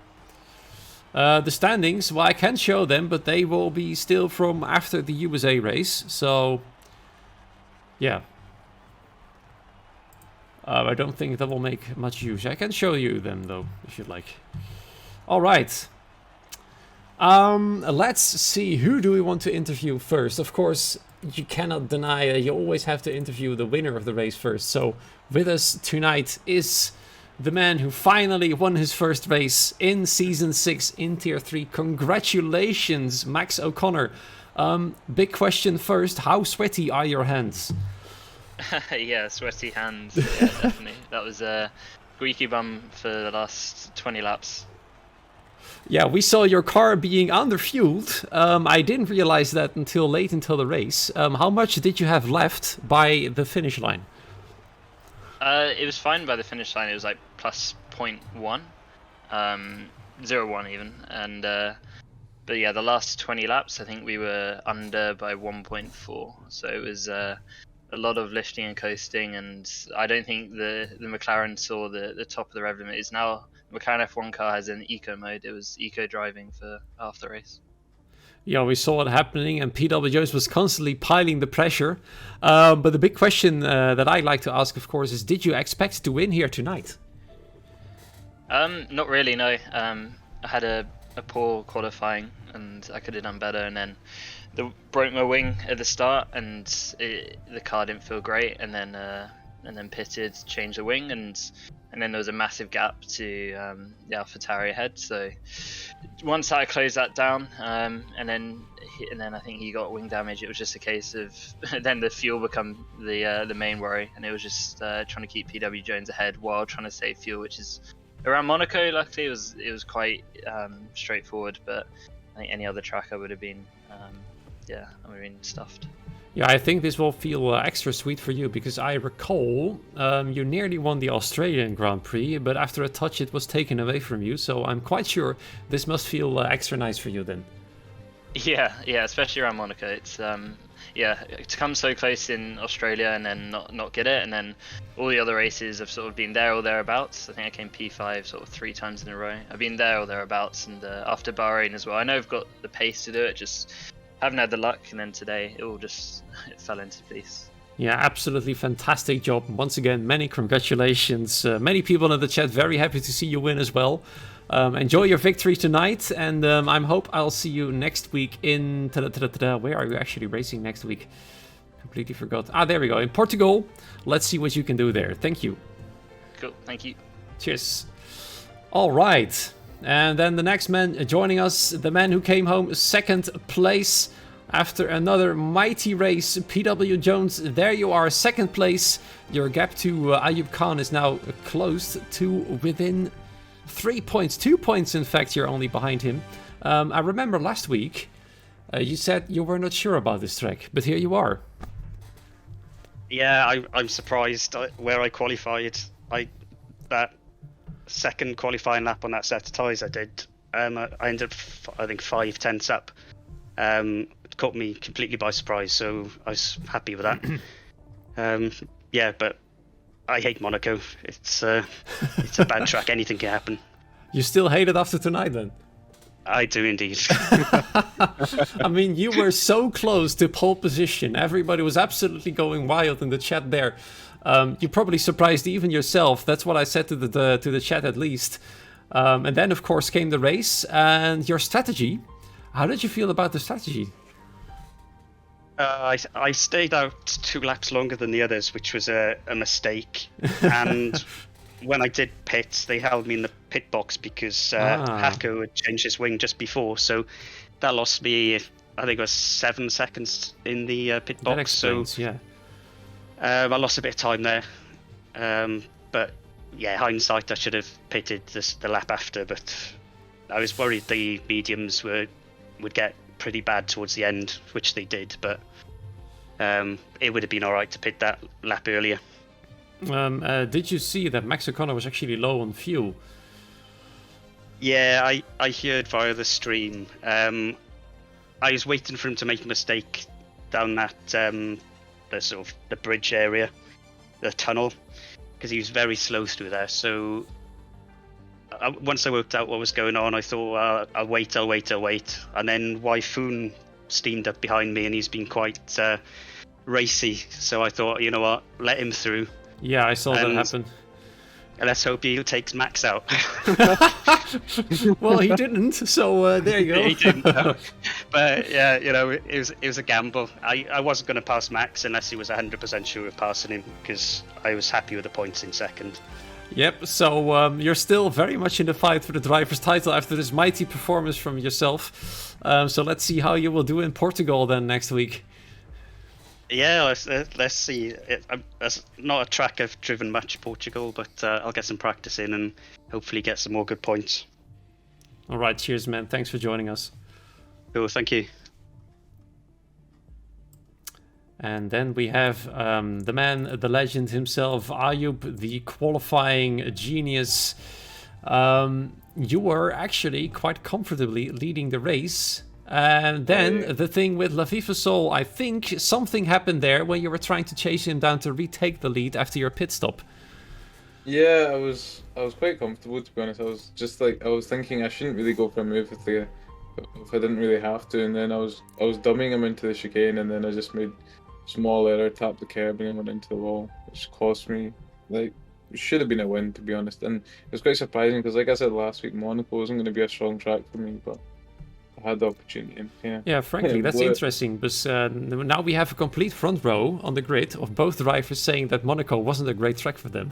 The standings, well, I can show them, but they will be still from after the USA race. So, yeah. I don't think that will make much use. I can show you them though, if you'd like. All right. Let's see, who do we want to interview first? Of course, you cannot deny that you always have to interview the winner of the race first. So with us tonight is the man who finally won his first race in Season 6 in Tier 3. Congratulations, Max O'Connor. Big question first, how sweaty are your hands? Yeah, sweaty hands, yeah, definitely. That was a squeaky bum for the last 20 laps. Yeah, we saw your car being under-fueled. I didn't realize that until late into the race. How much did you have left by the finish line? It was fine by the finish line. It was like plus 0.1, 0.1 even. And but yeah, the last 20 laps, I think we were under by 1.4. So it was a lot of lifting and coasting. And I don't think the McLaren saw the top of the rev limit. Is now McLaren F1 car has an eco mode. It was eco driving for half the race. Yeah, we saw it happening, and PW Jones was constantly piling the pressure. But the big question that I'd like to ask, of course, is did you expect to win here tonight? Not really, no. I had a poor qualifying, and I could have done better, and then broke my wing at the start, and the car didn't feel great, and then pitted, changed the wing, and then there was a massive gap to the AlphaTauri ahead. So once I closed that down, and then I think he got wing damage. It was just a case of then the fuel become the main worry, and it was just trying to keep PW Jones ahead while trying to save fuel, which is around Monaco. Luckily, it was quite straightforward, but I think any other track I would have been stuffed. Yeah, I think this will feel extra sweet for you, because I recall you nearly won the Australian Grand Prix, but after a touch it was taken away from you, so I'm quite sure this must feel extra nice for you then. Yeah, especially around Monaco. It's to come so close in Australia and then not get it, and then all the other races have sort of been there or thereabouts. I think I came P5 sort of 3 times in a row. I've been there or thereabouts, and after Bahrain as well. I know I've got the pace to do it, just haven't had the luck, and then today it fell into place. Yeah, absolutely fantastic job. Once again, many congratulations. Many people in the chat very happy to see you win as well. Enjoy your victory tonight, and I hope I'll see you next week in... Where are you actually racing next week? Completely forgot. There we go, in Portugal. Let's see what you can do there. Thank you. Cool, thank you. Cheers. All right. And then the next man joining us, the man who came home second place after another mighty race, PW Jones. There you are, second place. Your gap to Ayub Khan is now closed to within 3 points. 2 points, in fact, you're only behind him. I remember last week you said you were not sure about this track, but here you are. Yeah, I'm surprised where I qualified. That second qualifying lap on that set of tyres I did, I ended up, I think, 5/10 up. It caught me completely by surprise, so I was happy with that. Yeah, but I hate Monaco. It's a bad track. Anything can happen. You still hate it after tonight, then? I do indeed. I mean, you were so close to pole position. Everybody was absolutely going wild in the chat there. You probably surprised even yourself. That's what I said to the chat, at least. And then, of course, came the race and your strategy. How did you feel about the strategy? I stayed out 2 laps longer than the others, which was a mistake. And when I did pit, they held me in the pit box because Hacko had changed his wing just before. So that lost me, I think it was 7 seconds in the pit box. That explains, so yeah. I lost a bit of time there. But yeah, hindsight, I should have pitted the lap after. But I was worried the mediums would get pretty bad towards the end, which they did. But it would have been all right to pit that lap earlier. Did you see that Max O'Connor was actually low on fuel? Yeah, I heard via the stream. I was waiting for him to make a mistake down that the sort of the bridge area, the tunnel, because he was very slow through there. So once I worked out what was going on, I thought, I'll wait. And then Waifoon steamed up behind me, and he's been quite racy. So I thought, you know what, let him through. Yeah, I saw that And- happen. And let's hope he takes Max out. Well, he didn't, so there you go. He didn't, no. But yeah, it was a gamble. I wasn't going to pass Max unless he was 100% sure of passing him, because I was happy with the points in second. Yep, so you're still very much in the fight for the driver's title after this mighty performance from yourself. So let's see how you will do in Portugal then next week. Yeah, let's see. That's not a track I've driven much, Portugal, but I'll get some practice in and hopefully get some more good points. All right, cheers, man. Thanks for joining us. Cool, thank you. And then we have the man, the legend himself, Ayub, the qualifying genius. You were actually quite comfortably leading the race. And then the thing with Laviva Sol, I think something happened there when you were trying to chase him down to retake the lead after your pit stop. Yeah, I was quite comfortable, to be honest. I was thinking I shouldn't really go for a move if I didn't really have to, and then I was dumbing him into the chicane, and then I just made a small error, tapped the curb, and then went into the wall, which cost me it should have been a win, to be honest. And it was quite surprising because, like I said last week, Monaco wasn't going to be a strong track for me, but I had the opportunity. And Yeah, frankly, that's Well, interesting, because now we have a complete front row on the grid of both drivers saying that Monaco wasn't a great track for them.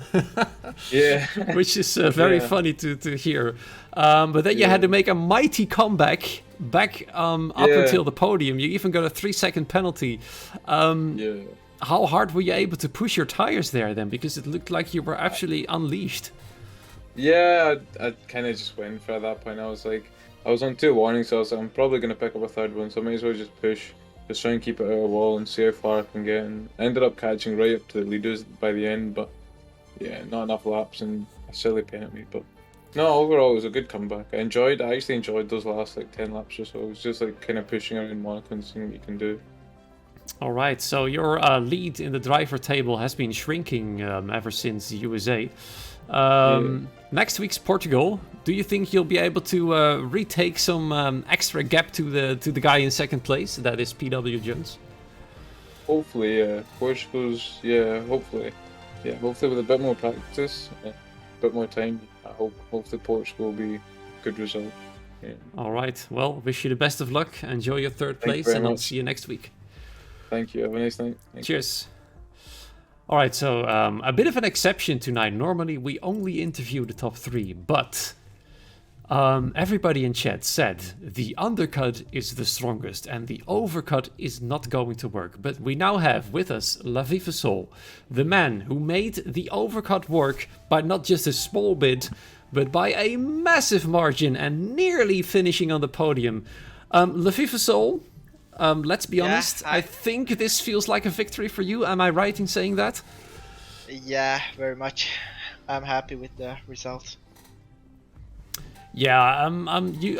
Yeah. Which is very Yeah. funny to hear. But then you had to make a mighty comeback back up Yeah. until the podium. You even got a 3-second penalty. Yeah. How hard were you able to push your tires there then? Because it looked like you were actually unleashed. Yeah, I kind of just went for it at that point. I was on 2 warnings, so I was like, I'm probably going to pick up a third one, so I may as well just push, just try and keep it out of the wall and see how far I can get. And I ended up catching right up to the leaders by the end, but yeah, not enough laps and a silly penalty. But no, overall it was a good comeback. I actually enjoyed those last 10 laps or so. It was just kind of pushing around Monaco and seeing what you can do. All right, so your lead in the driver table has been shrinking ever since the USA. Next week's Portugal. Do you think you'll be able to retake some extra gap to the guy in second place? That is PW Jones. Hopefully, Portugal's, hopefully. Yeah, hopefully with a bit more practice, a bit more time, hopefully Portugal will be a good result. Yeah. All right, well, wish you the best of luck. Enjoy your third Thank you place, very and I'll much. see you next week. Thank you. Have a nice night. Thank you. Cheers. All right, so a bit of an exception tonight. Normally, we only interview the top 3, but everybody in chat said the undercut is the strongest and the overcut is not going to work. But we now have with us Laviva Sol, the man who made the overcut work by not just a small bit, but by a massive margin and nearly finishing on the podium. Laviva Sol, let's be honest, I think this feels like a victory for you. Am I right in saying that? Yeah, very much. I'm happy with the result. Yeah,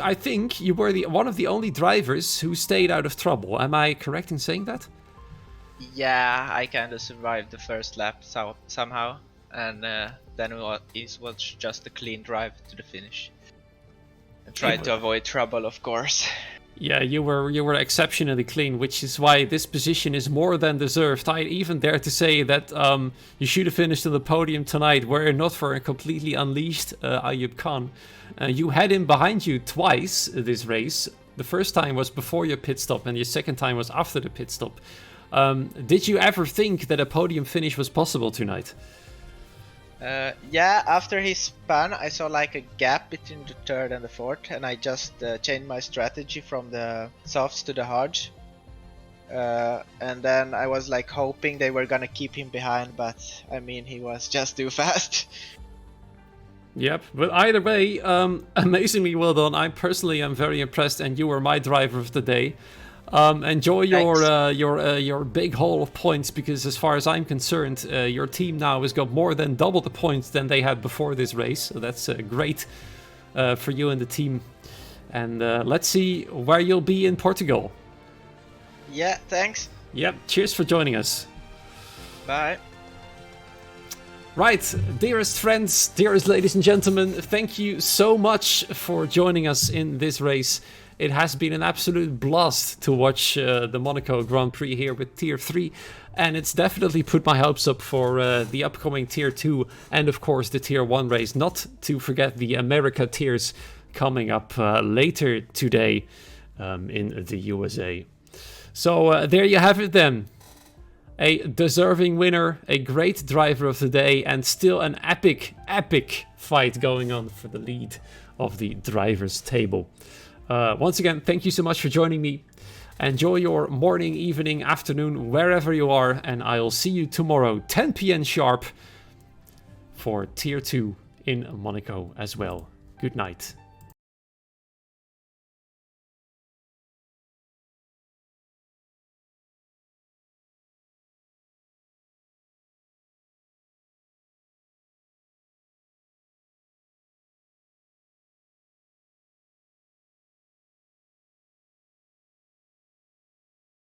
I think you were one of the only drivers who stayed out of trouble. Am I correct in saying that? Yeah, I kind of survived the first lap somehow, and then it was just a clean drive to the finish. And tried to avoid trouble, of course. Yeah, you were exceptionally clean, which is why this position is more than deserved. I even dare to say that you should have finished on the podium tonight, were it not for a completely unleashed Ayub Khan. You had him behind you twice this race. The first time was before your pit stop, and your second time was after the pit stop. Did you ever think that a podium finish was possible tonight? Yeah, after he spun, I saw like a gap between the third and the fourth, and I just changed my strategy from the softs to the hards. And then I was like hoping they were gonna keep him behind, but I mean, he was just too fast. Yep, but either way, amazingly well done. I personally am very impressed, and you were my driver of the day. Enjoy your big haul of points, because as far as I'm concerned, your team now has got more than double the points than they had before this race. So that's great for you and the team. And let's see where you'll be in Portugal. Yeah, thanks. Yep, cheers for joining us. Bye. Right, dearest friends, dearest ladies and gentlemen, thank you so much for joining us in this race. It has been an absolute blast to watch the Monaco Grand Prix here with Tier 3, and it's definitely put my hopes up for the upcoming Tier 2 and of course the Tier 1 race, not to forget the America tiers coming up later today in the USA. So there you have it then. A deserving winner, a great driver of the day, and still an epic fight going on for the lead of the driver's table. Once again, thank you so much for joining me. Enjoy your morning, evening, afternoon, wherever you are, and I'll see you tomorrow, 10 p.m. sharp, for Tier 2 in Monaco as well. Good night.